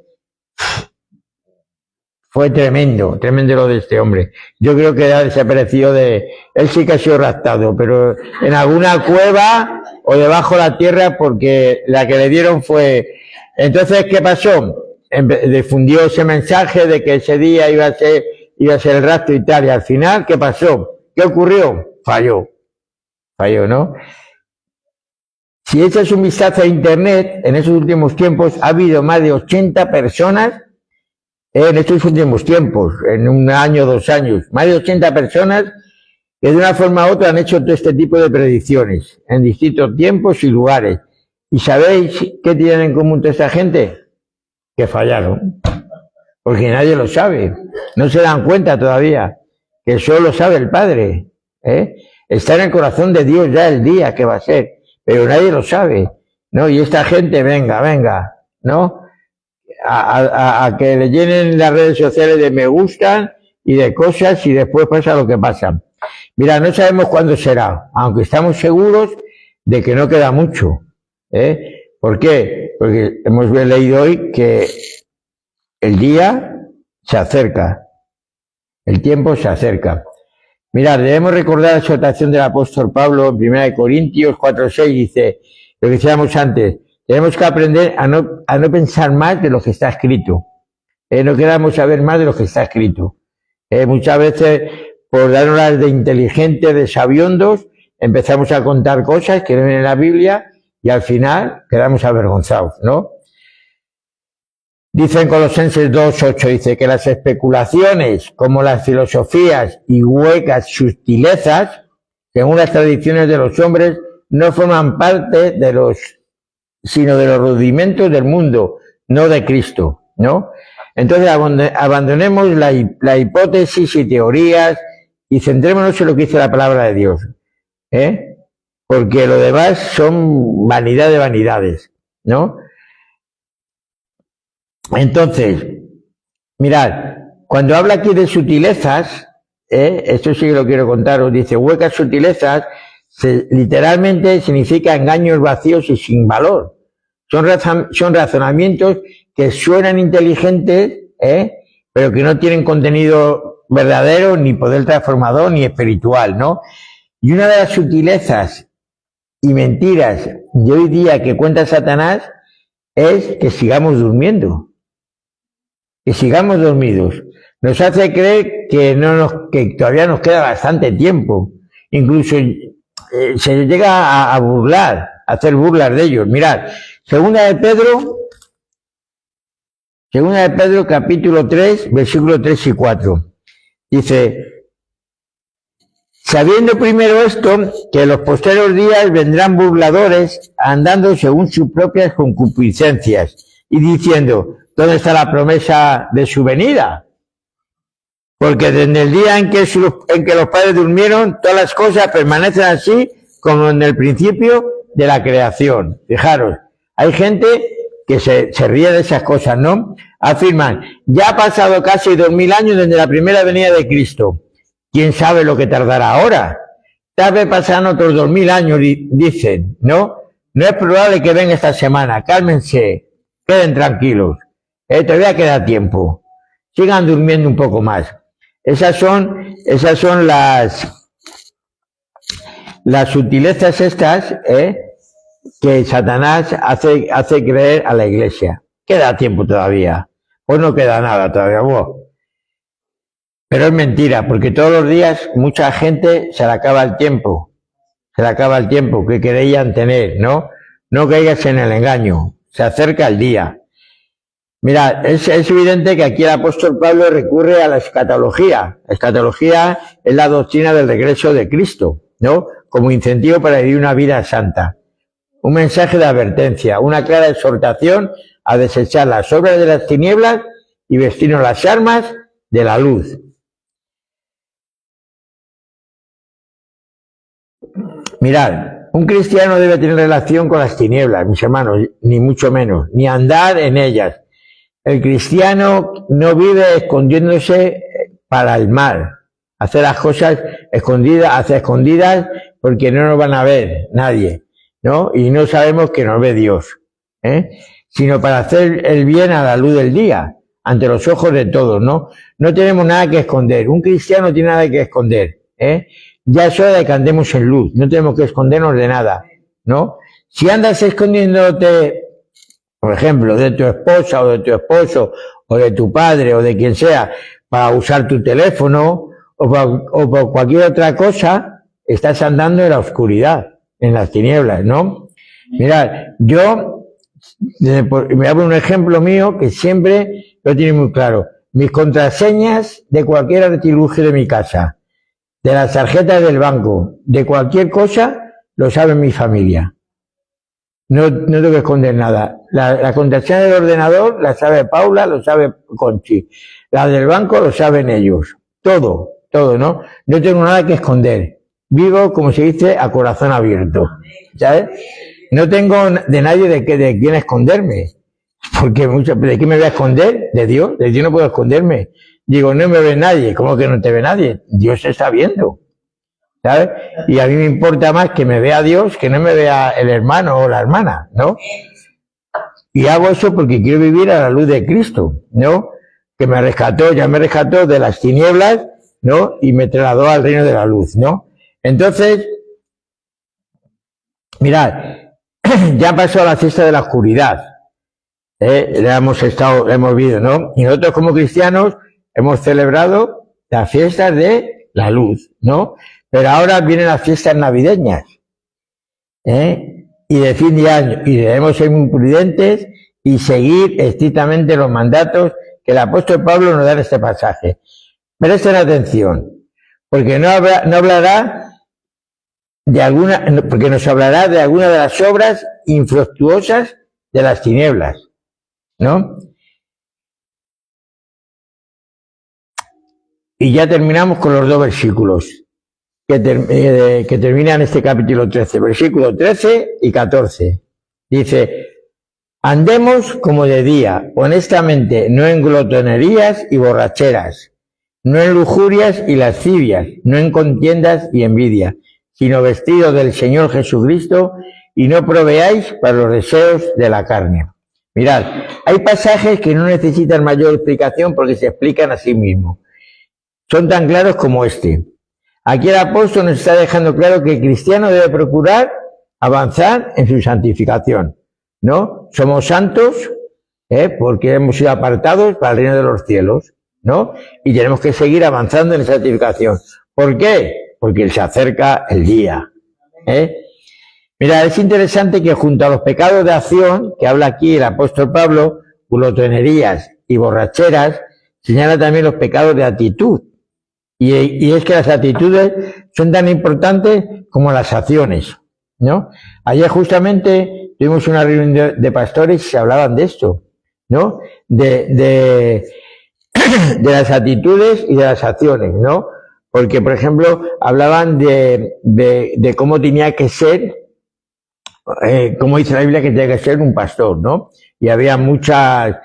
Fue tremendo lo de este hombre. Yo creo que ha desaparecido él sí que ha sido raptado, pero en alguna cueva o debajo de la tierra, porque la que le dieron fue... Entonces, ¿qué pasó? Difundió ese mensaje de que ese día iba a ser iba a ser el rapto y tal, y al final, ¿qué pasó? ¿Qué ocurrió? Falló, ¿no? Si echas un vistazo a internet, en esos últimos tiempos ha habido más de 80 personas, en estos últimos tiempos, en un año, 2 años, más de 80 personas que de una forma u otra han hecho todo este tipo de predicciones en distintos tiempos y lugares. ¿Y sabéis qué tienen en común toda esta gente? Que fallaron. Porque nadie lo sabe. No se dan cuenta todavía. Que solo sabe el Padre. Está en el corazón de Dios ya el día que va a ser. Pero nadie lo sabe. ¿No? Y esta gente, venga, ¿no? A que le llenen las redes sociales de me gustan y de cosas y después pasa lo que pasa. Mira, no sabemos cuándo será, aunque estamos seguros de que no queda mucho. ¿Por qué? Porque hemos leído hoy que el día se acerca, el tiempo se acerca. Mirad, debemos recordar la exhortación del apóstol Pablo en 1 Corintios 4:6, dice, lo que decíamos antes, tenemos que aprender a no pensar más de lo que está escrito. No queramos saber más de lo que está escrito. Muchas veces, por darnos de inteligentes, de sabiondos, empezamos a contar cosas que no vienen en la Biblia y al final quedamos avergonzados, ¿no? Dice en Colosenses 2:8, dice que las especulaciones, como las filosofías y huecas sutilezas, según las tradiciones de los hombres, no forman parte sino de los rudimentos del mundo, no de Cristo, ¿no? Entonces abandonemos la hipótesis y teorías y centrémonos en lo que dice la palabra de Dios, porque lo demás son vanidad de vanidades, ¿no? Entonces, mirad, cuando habla aquí de sutilezas, esto sí que lo quiero contaros, dice huecas sutilezas, literalmente significa engaños vacíos y sin valor. Son razonamientos que suenan inteligentes, pero que no tienen contenido verdadero, ni poder transformador, ni espiritual, ¿no? Y una de las sutilezas y mentiras de hoy día que cuenta Satanás es que sigamos durmiendo. Que sigamos dormidos. Nos hace creer que todavía nos queda bastante tiempo. Incluso se llega a burlar, a hacer burlas de ellos. Mirad, Segunda de Pedro capítulo 3, versículos 3 y 4. Dice, sabiendo primero esto, que en los posteriores días vendrán burladores andando según sus propias concupiscencias y diciendo, ¿dónde está la promesa de su venida? Porque desde el día en que los padres durmieron, todas las cosas permanecen así como en el principio de la creación. Fijaros, hay gente que se ríe de esas cosas, ¿no? Afirman, ya ha pasado casi 2000 años desde la primera venida de Cristo. ¿Quién sabe lo que tardará ahora? Tal vez pasarán otros 2000 años, dicen, ¿no? No es probable que venga esta semana. Cálmense, queden tranquilos. Todavía queda tiempo. Sigan durmiendo un poco más. Esas son las sutilezas estas, que Satanás hace creer a la iglesia. Queda tiempo todavía. Pues no queda nada todavía. Wow. Pero es mentira, porque todos los días mucha gente se le acaba el tiempo. Se le acaba el tiempo que creían tener, ¿no? No caigas en el engaño. Se acerca el día. Mira, es evidente que aquí el apóstol Pablo recurre a la escatología. La escatología es la doctrina del regreso de Cristo, ¿no? Como incentivo para vivir una vida santa. Un mensaje de advertencia, una clara exhortación a desechar las obras de las tinieblas y vestirnos las armas de la luz. Mirad, un cristiano debe tener relación con las tinieblas, mis hermanos, ni mucho menos, ni andar en ellas. El cristiano no vive escondiéndose para el mal, hacer las cosas escondidas porque no nos van a ver nadie, ¿no? Y no sabemos que nos ve Dios, sino para hacer el bien a la luz del día, ante los ojos de todos, ¿no? No tenemos nada que esconder, un cristiano no tiene nada que esconder, Ya es hora de que andemos en luz, no tenemos que escondernos de nada, ¿no? Si andas escondiéndote por ejemplo, de tu esposa o de tu esposo o de tu padre o de quien sea, para usar tu teléfono o por cualquier otra cosa, estás andando en la oscuridad, en las tinieblas, ¿no? Mirad, yo, me hago un ejemplo mío que siempre lo tiene muy claro. Mis contraseñas de cualquier artilugio de mi casa, de las tarjetas del banco, de cualquier cosa, lo sabe mi familia. No tengo que esconder nada. La contraseña del ordenador la sabe Paula, lo sabe Conchi. La del banco lo saben ellos. Todo, ¿no? No tengo nada que esconder. Vivo, como se dice, a corazón abierto. ¿Sabes? No tengo de nadie de quién esconderme. Porque ¿de quién me voy a esconder? De Dios. De Dios no puedo esconderme. Digo, no me ve nadie. ¿Cómo que no te ve nadie? Dios se está viendo. ¿Sabes? Y a mí me importa más que me vea Dios que no me vea el hermano o la hermana, ¿no? Y hago eso porque quiero vivir a la luz de Cristo, ¿no? Que me rescató, ya me rescató de las tinieblas, ¿no? Y me trasladó al reino de la luz, ¿no? Entonces, mirad, ya pasó la fiesta de la oscuridad, la hemos vivido, ¿no? Y nosotros como cristianos hemos celebrado las fiestas de la luz, ¿no? Pero ahora vienen las fiestas navideñas, y de fin de año, y debemos ser muy prudentes y seguir estrictamente los mandatos que el apóstol Pablo nos da en este pasaje. Presten atención, porque no hablará de alguna, porque nos hablará de alguna de las obras infructuosas de las tinieblas, ¿no? Y ya terminamos con los dos versículos que terminan este capítulo 13, versículo 13 y 14. Dice, andemos como de día, honestamente, no en glotonerías y borracheras, no en lujurias y lascivias, no en contiendas y envidia, sino vestidos del Señor Jesucristo, y no proveáis para los deseos de la carne. Mirad, hay pasajes que no necesitan mayor explicación porque se explican a sí mismos. Son tan claros como este. Aquí el apóstol nos está dejando claro que el cristiano debe procurar avanzar en su santificación, ¿no? Somos santos, porque hemos sido apartados para el reino de los cielos, ¿no? Y tenemos que seguir avanzando en santificación. ¿Por qué? Porque se acerca el día, Mira, es interesante que junto a los pecados de acción, que habla aquí el apóstol Pablo, glotonerías y borracheras, señala también los pecados de actitud. Y es que las actitudes son tan importantes como las acciones, ¿no? Ayer justamente tuvimos una reunión de pastores y se hablaban de esto, ¿no? De las actitudes y de las acciones, ¿no? Porque, por ejemplo, hablaban de cómo tenía que ser, como dice la Biblia, que tenía que ser un pastor, ¿no? Y había muchas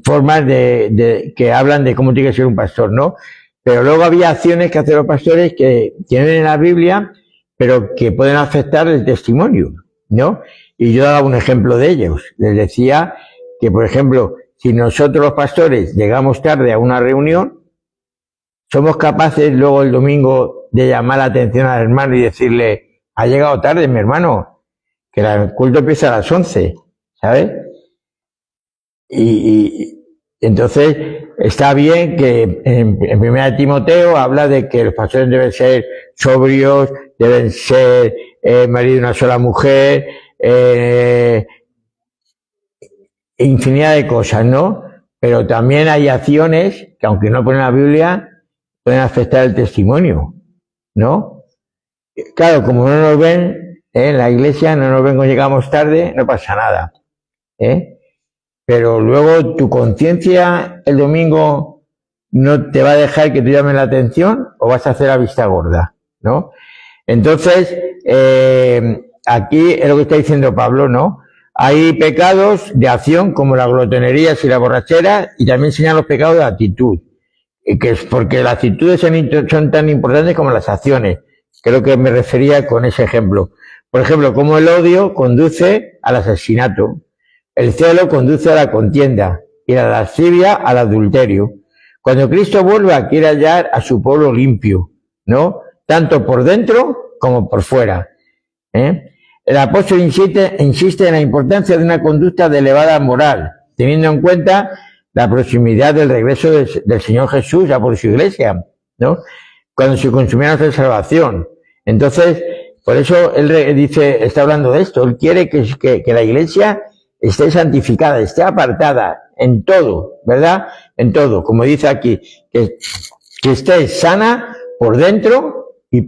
formas que hablan de cómo tiene que ser un pastor, ¿no? Pero luego había acciones que hacen los pastores que tienen en la Biblia, pero que pueden afectar el testimonio, ¿no? Y yo daba un ejemplo de ellos. Les decía que, por ejemplo, si nosotros los pastores llegamos tarde a una reunión, somos capaces luego el domingo de llamar la atención al hermano y decirle, ha llegado tarde, mi hermano, que el culto empieza a las 11, ¿sabes? Y entonces está bien que en 1 Timoteo habla de que los pastores deben ser sobrios, deben ser marido de una sola mujer, infinidad de cosas, ¿no? Pero también hay acciones que, aunque no ponen la Biblia, pueden afectar el testimonio, ¿no? Claro, como no nos ven en la iglesia, no nos ven cuando llegamos tarde, no pasa nada, pero luego tu conciencia el domingo no te va a dejar que te llamen la atención o vas a hacer la vista gorda, ¿no? Entonces, aquí es lo que está diciendo Pablo, ¿no? Hay pecados de acción como la glotonería y la borrachera, y también señalan los pecados de actitud, que es porque las actitudes son tan importantes como las acciones. Creo que me refería con ese ejemplo. Por ejemplo, como el odio conduce al asesinato, el celo conduce a la contienda y la lascivia al adulterio. Cuando Cristo vuelva, quiere hallar a su pueblo limpio, ¿no? Tanto por dentro como por fuera, El apóstol insiste en la importancia de una conducta de elevada moral, teniendo en cuenta la proximidad del regreso del Señor Jesús a por su iglesia, ¿no? Cuando se consumiera nuestra salvación. Entonces, por eso él dice, está hablando de esto, él quiere que la iglesia esté santificada, esté apartada en todo, ¿verdad? En todo, como dice aquí, que esté sana por dentro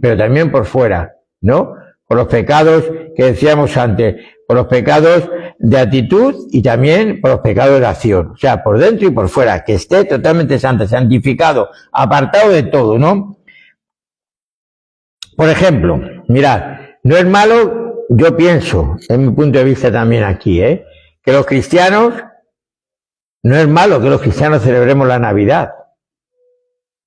pero también por fuera, ¿no? Por los pecados que decíamos antes, por los pecados de actitud y también por los pecados de acción, o sea, por dentro y por fuera, que esté totalmente santa, santificado, apartado de todo, ¿no? Por ejemplo, mirad, no es malo, yo pienso, en mi punto de vista también aquí, que los cristianos, no es malo que los cristianos celebremos la Navidad.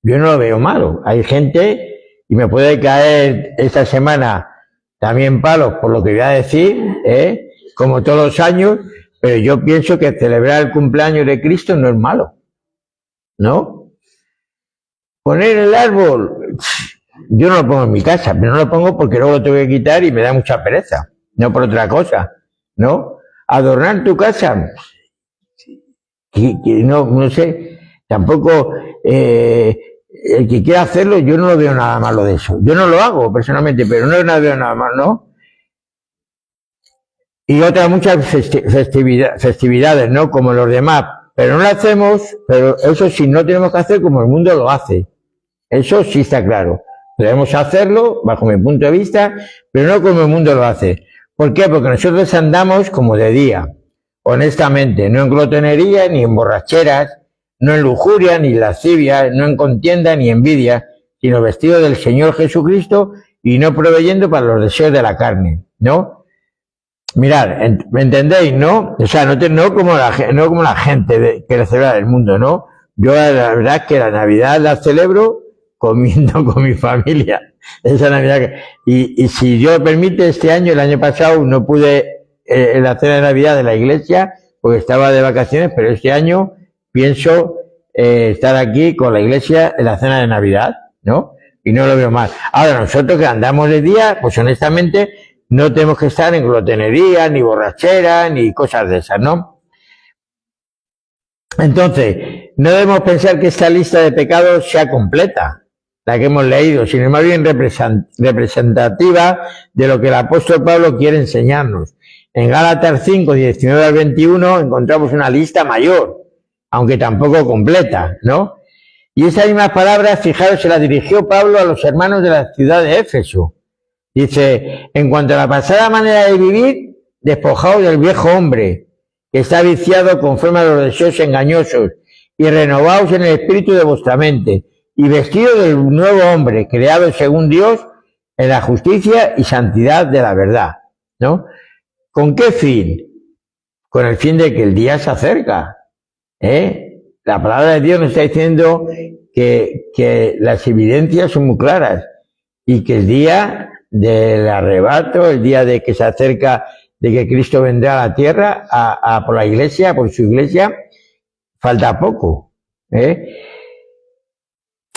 Yo no lo veo malo. Hay gente, y me puede caer esta semana también palos por lo que voy a decir, como todos los años, pero yo pienso que celebrar el cumpleaños de Cristo no es malo, ¿no? Poner el árbol, yo no lo pongo en mi casa, pero no lo pongo porque luego lo tengo que quitar y me da mucha pereza, no por otra cosa, ¿no? Adornar tu casa, no sé, tampoco, el que quiera hacerlo, yo no lo veo nada malo de eso. Yo no lo hago personalmente, pero no veo nada malo, ¿no? Y otras muchas festividades, ¿no? Como los demás, pero no lo hacemos, pero eso sí, no tenemos que hacer como el mundo lo hace. Eso sí está claro. Debemos hacerlo, bajo mi punto de vista, pero no como el mundo lo hace. ¿Por qué? Porque nosotros andamos como de día, honestamente, no en glotonería ni en borracheras, no en lujuria ni lascivia, no en contienda ni envidia, sino vestido del Señor Jesucristo y no proveyendo para los deseos de la carne, ¿no? Mirad, ¿me entendéis, no? O sea, no como la gente que la celebra del mundo, ¿no? Yo la verdad es que la Navidad la celebro comiendo con mi familia. Esa Navidad y si Dios permite, este año, el año pasado, no pude en la cena de Navidad de la iglesia porque estaba de vacaciones, pero este año pienso estar aquí con la iglesia en la cena de Navidad, ¿no? Y no lo veo mal. Ahora, nosotros que andamos de día, pues honestamente, no tenemos que estar en glotonería, ni borrachera, ni cosas de esas, ¿no? Entonces, no debemos pensar que esta lista de pecados sea completa, la que hemos leído, sino más bien representativa de lo que el apóstol Pablo quiere enseñarnos. En Gálatas 5, 19 al 21 encontramos una lista mayor, aunque tampoco completa, ¿no? Y esas mismas palabras, fijaros, se las dirigió Pablo a los hermanos de la ciudad de Éfeso. Dice, en cuanto a la pasada manera de vivir, despojaos del viejo hombre, que está viciado conforme a los deseos engañosos, y renovaos en el espíritu de vuestra mente, y vestido del nuevo hombre, creado según Dios, en la justicia y santidad de la verdad, ¿no? ¿Con qué fin? Con el fin de que el día se acerca, La palabra de Dios nos está diciendo que las evidencias son muy claras y que el día del arrebato, el día de que se acerca, de que Cristo vendrá a la tierra, por la iglesia, por su iglesia, falta poco,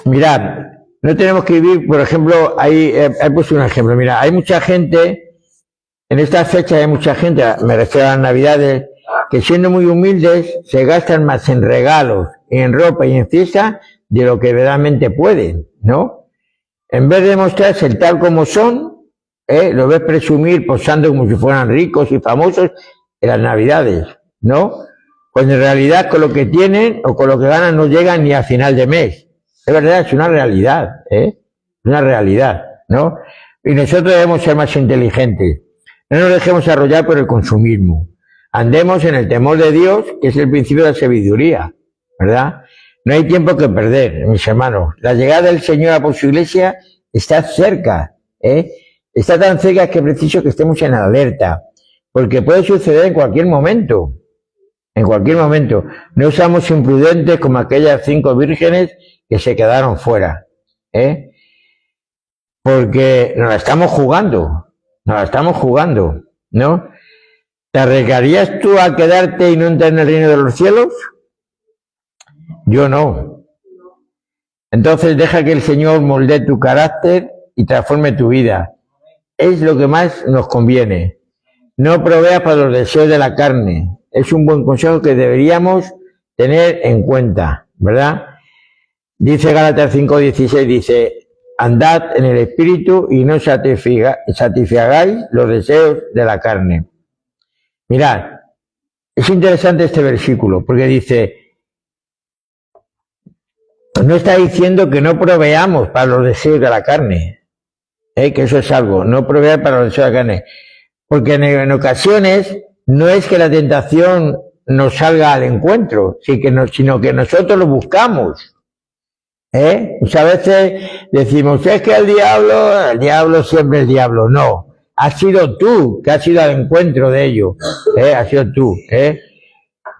Mirad, no tenemos que vivir, por ejemplo, he puesto un ejemplo, mira, hay mucha gente, en estas fechas hay mucha gente, me refiero a las Navidades, que siendo muy humildes se gastan más en regalos, en ropa y en fiesta de lo que verdaderamente pueden, ¿no? En vez de mostrarse el tal como son, lo ves presumir posando como si fueran ricos y famosos en las Navidades, ¿no? Cuando en realidad con lo que tienen o con lo que ganan no llegan ni a final de mes. Es verdad, es una realidad, una realidad, ¿no? Y nosotros debemos ser más inteligentes. No nos dejemos arrollar por el consumismo. Andemos en el temor de Dios, que es el principio de la sabiduría, ¿verdad? No hay tiempo que perder, mis hermanos. La llegada del Señor a por su iglesia está cerca, Está tan cerca que es preciso que estemos en alerta, porque puede suceder en cualquier momento. En cualquier momento. No seamos imprudentes como aquellas 5 vírgenes que se quedaron fuera, porque nos la estamos jugando, ¿no? ¿Te arriesgarías tú a quedarte y no entrar en el reino de los cielos? Yo no. Entonces deja que el Señor moldee tu carácter y transforme tu vida. Es lo que más nos conviene. no proveas para los deseos de la carne. Es un buen consejo que deberíamos tener en cuenta, ¿verdad? Dice Gálatas 5:16, dice, andad en el espíritu y no satisfagáis los deseos de la carne. Mirad, es interesante este versículo, porque dice, no está diciendo que no proveamos para los deseos de la carne, que eso es algo, no proveer para los deseos de la carne, porque en ocasiones no es que la tentación nos salga al encuentro, sino que nosotros lo buscamos. Muchas veces decimos, es que el diablo siempre es el diablo. No, has sido tú que has ido al encuentro de ello. Has sido tú.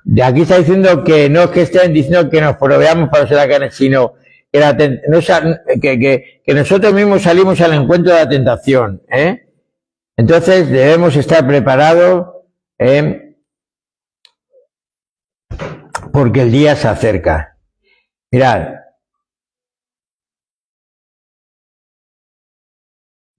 De aquí está diciendo que no es que estén diciendo que nos proveamos para hacer la carne, sino que nosotros mismos salimos al encuentro de la tentación. Entonces debemos estar preparados porque el día se acerca. Mirad.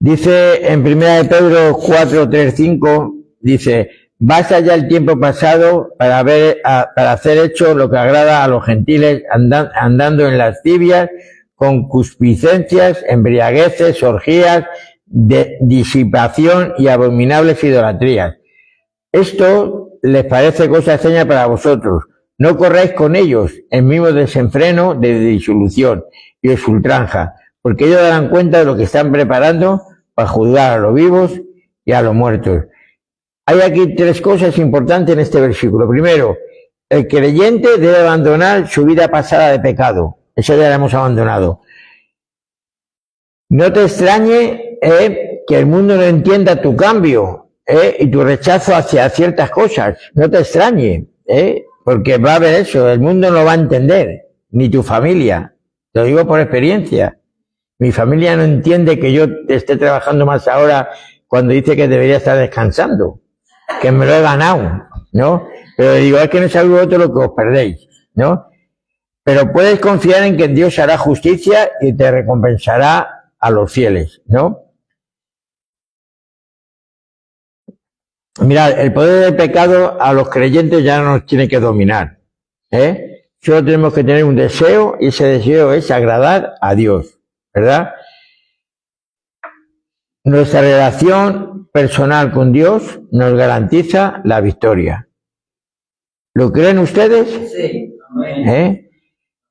Dice en 1 Pedro 4, 3, 5, dice, basta ya el tiempo pasado para hacer hecho lo que agrada a los gentiles, andando en lascivias, concupiscencias, embriagueces, orgías, disipación y abominables idolatrías. Esto les parece cosa extraña para vosotros. No corráis con ellos en mismo desenfreno de disolución y os ultranja, porque ellos darán cuenta de lo que están preparando para juzgar a los vivos y a los muertos. Hay aquí tres cosas importantes en este versículo. Primero, el creyente debe abandonar su vida pasada de pecado. Eso ya lo hemos abandonado. No te extrañe que el mundo no entienda tu cambio y tu rechazo hacia ciertas cosas. No te extrañe, porque va a haber eso. El mundo no va a entender, ni tu familia. Te lo digo por experiencia. Mi familia no entiende que yo esté trabajando más ahora cuando dice que debería estar descansando, que me lo he ganado, ¿no? Pero digo, es que no es algo otro lo que os perdéis, ¿no? Pero puedes confiar en que Dios hará justicia y te recompensará a los fieles, ¿no? Mirad, el poder del pecado a los creyentes ya no nos tiene que dominar, Solo tenemos que tener un deseo y ese deseo es agradar a Dios. ¿Verdad? Nuestra relación personal con Dios nos garantiza la victoria. ¿Lo creen ustedes? Sí.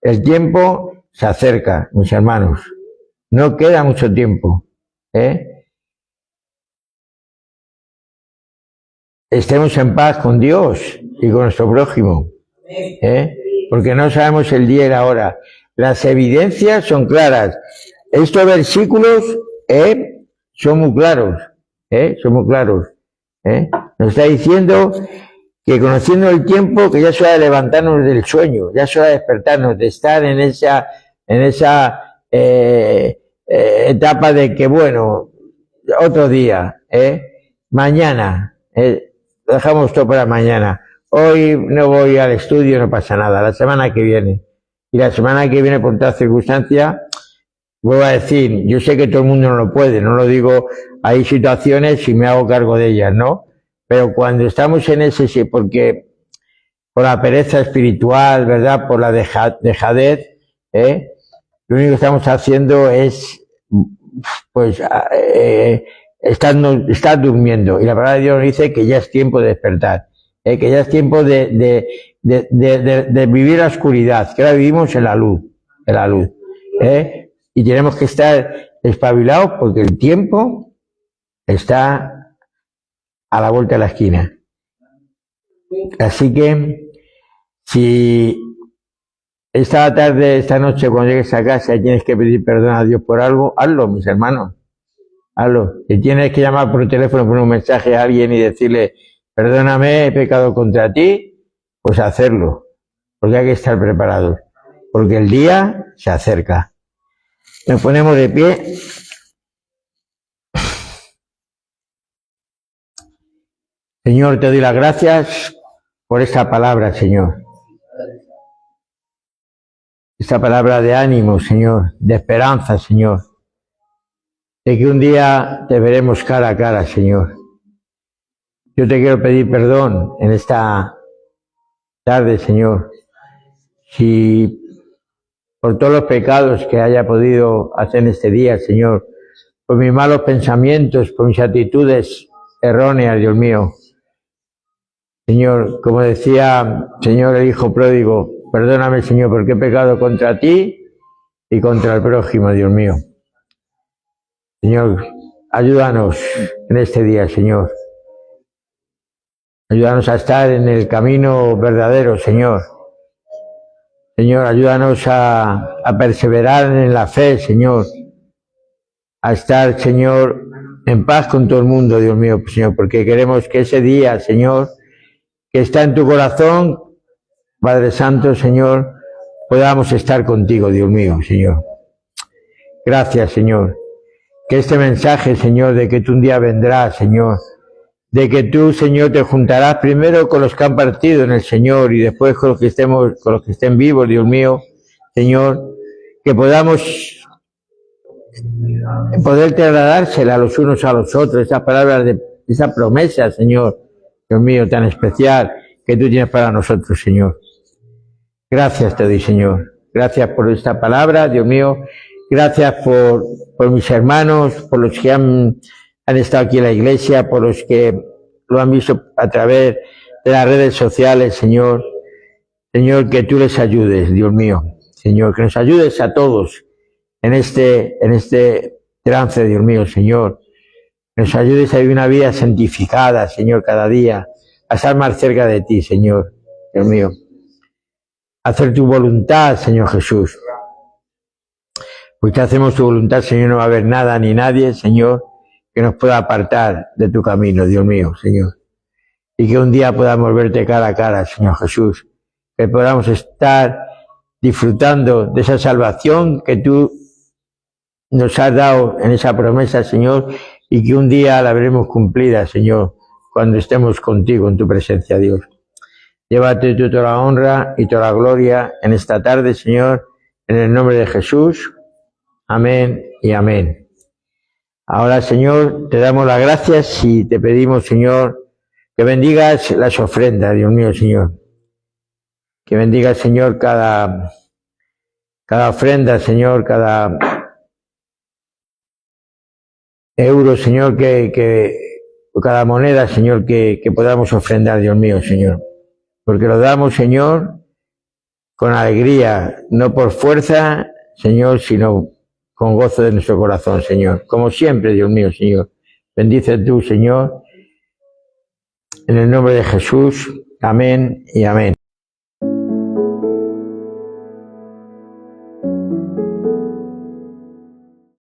El tiempo se acerca, mis hermanos. No queda mucho tiempo. Estemos en paz con Dios y con nuestro prójimo. Porque no sabemos el día y la hora. Las evidencias son claras. Estos versículos son muy claros, son muy claros. Nos está diciendo que conociendo el tiempo, que ya es hora de levantarnos del sueño, ya es hora de despertarnos, de estar en esa etapa de que, bueno, otro día, mañana, dejamos todo para mañana. Hoy no voy al estudio, no pasa nada, la semana que viene. Y la semana que viene, por todas circunstancias, vuelvo a decir, yo sé que todo el mundo no lo puede, no lo digo, hay situaciones y me hago cargo de ellas, ¿no? Pero cuando estamos en ese, sí, porque por la pereza espiritual, ¿verdad? Por la dejadez, lo único que estamos haciendo es, pues, estar durmiendo. Y la palabra de Dios nos dice que ya es tiempo de despertar, que ya es tiempo de vivir la oscuridad, que ahora vivimos en la luz, y tenemos que estar espabilados porque el tiempo está a la vuelta de la esquina. Así que si esta tarde, esta noche, cuando llegues a casa y tienes que pedir perdón a Dios por algo, hazlo, mis hermanos, hazlo. Si tienes que llamar por teléfono, poner un mensaje a alguien y decirle, perdóname, he pecado contra ti, pues hacerlo, porque hay que estar preparados, porque el día se acerca. Nos ponemos de pie. Señor, te doy las gracias por esta palabra, Señor. Esta palabra de ánimo, Señor, de esperanza, Señor. De que un día te veremos cara a cara, Señor. Yo te quiero pedir perdón en esta tarde, Señor, si por todos los pecados que haya podido hacer en este día, Señor, por mis malos pensamientos, por mis actitudes erróneas, Dios mío. Señor, como decía, Señor, el Hijo pródigo, perdóname, Señor, porque he pecado contra ti y contra el prójimo, Dios mío. Señor, ayúdanos en este día, Señor. Ayúdanos a estar en el camino verdadero, Señor. Señor, ayúdanos a perseverar en la fe, Señor. A estar, Señor, en paz con todo el mundo, Dios mío, Señor, porque queremos que ese día, Señor, que está en tu corazón, Padre Santo, Señor, podamos estar contigo, Dios mío, Señor. Gracias, Señor. Que este mensaje, Señor, de que tú un día vendrás, Señor, de que tú, Señor, te juntarás primero con los que han partido en el Señor y después con los que estén vivos, Dios mío, Señor, que podamos poderte agradársela a los unos a los otros, esas palabras, esa promesa, Señor, Dios mío, tan especial que tú tienes para nosotros, Señor. Gracias te doy, Señor. Gracias por esta palabra, Dios mío. Gracias por mis hermanos, por los que han estado aquí en la iglesia, por los que lo han visto a través de las redes sociales, Señor. Señor, que tú les ayudes, Dios mío. Señor, que nos ayudes a todos en este trance, Dios mío, Señor. Nos ayudes a vivir una vida santificada, Señor, cada día, a estar más cerca de ti, Señor, Dios mío. Hacer tu voluntad, Señor Jesús. Pues si hacemos tu voluntad, Señor, no va a haber nada ni nadie, Señor, que nos pueda apartar de tu camino, Dios mío, Señor. Y que un día podamos verte cara a cara, Señor Jesús. Que podamos estar disfrutando de esa salvación que tú nos has dado en esa promesa, Señor, y que un día la veremos cumplida, Señor, cuando estemos contigo en tu presencia, Dios. Llévate tú toda la honra y toda la gloria en esta tarde, Señor, en el nombre de Jesús. Amén y amén. Ahora, Señor, te damos las gracias y te pedimos, Señor, que bendigas las ofrendas, Dios mío, Señor. Que bendigas, Señor, cada ofrenda, Señor, cada euro, Señor, cada moneda, Señor, que podamos ofrendar, Dios mío, Señor. Porque lo damos, Señor, con alegría, no por fuerza, Señor, sino con gozo de nuestro corazón, Señor. Como siempre, Dios mío, Señor. Bendice tú, Señor, en el nombre de Jesús. Amén y amén.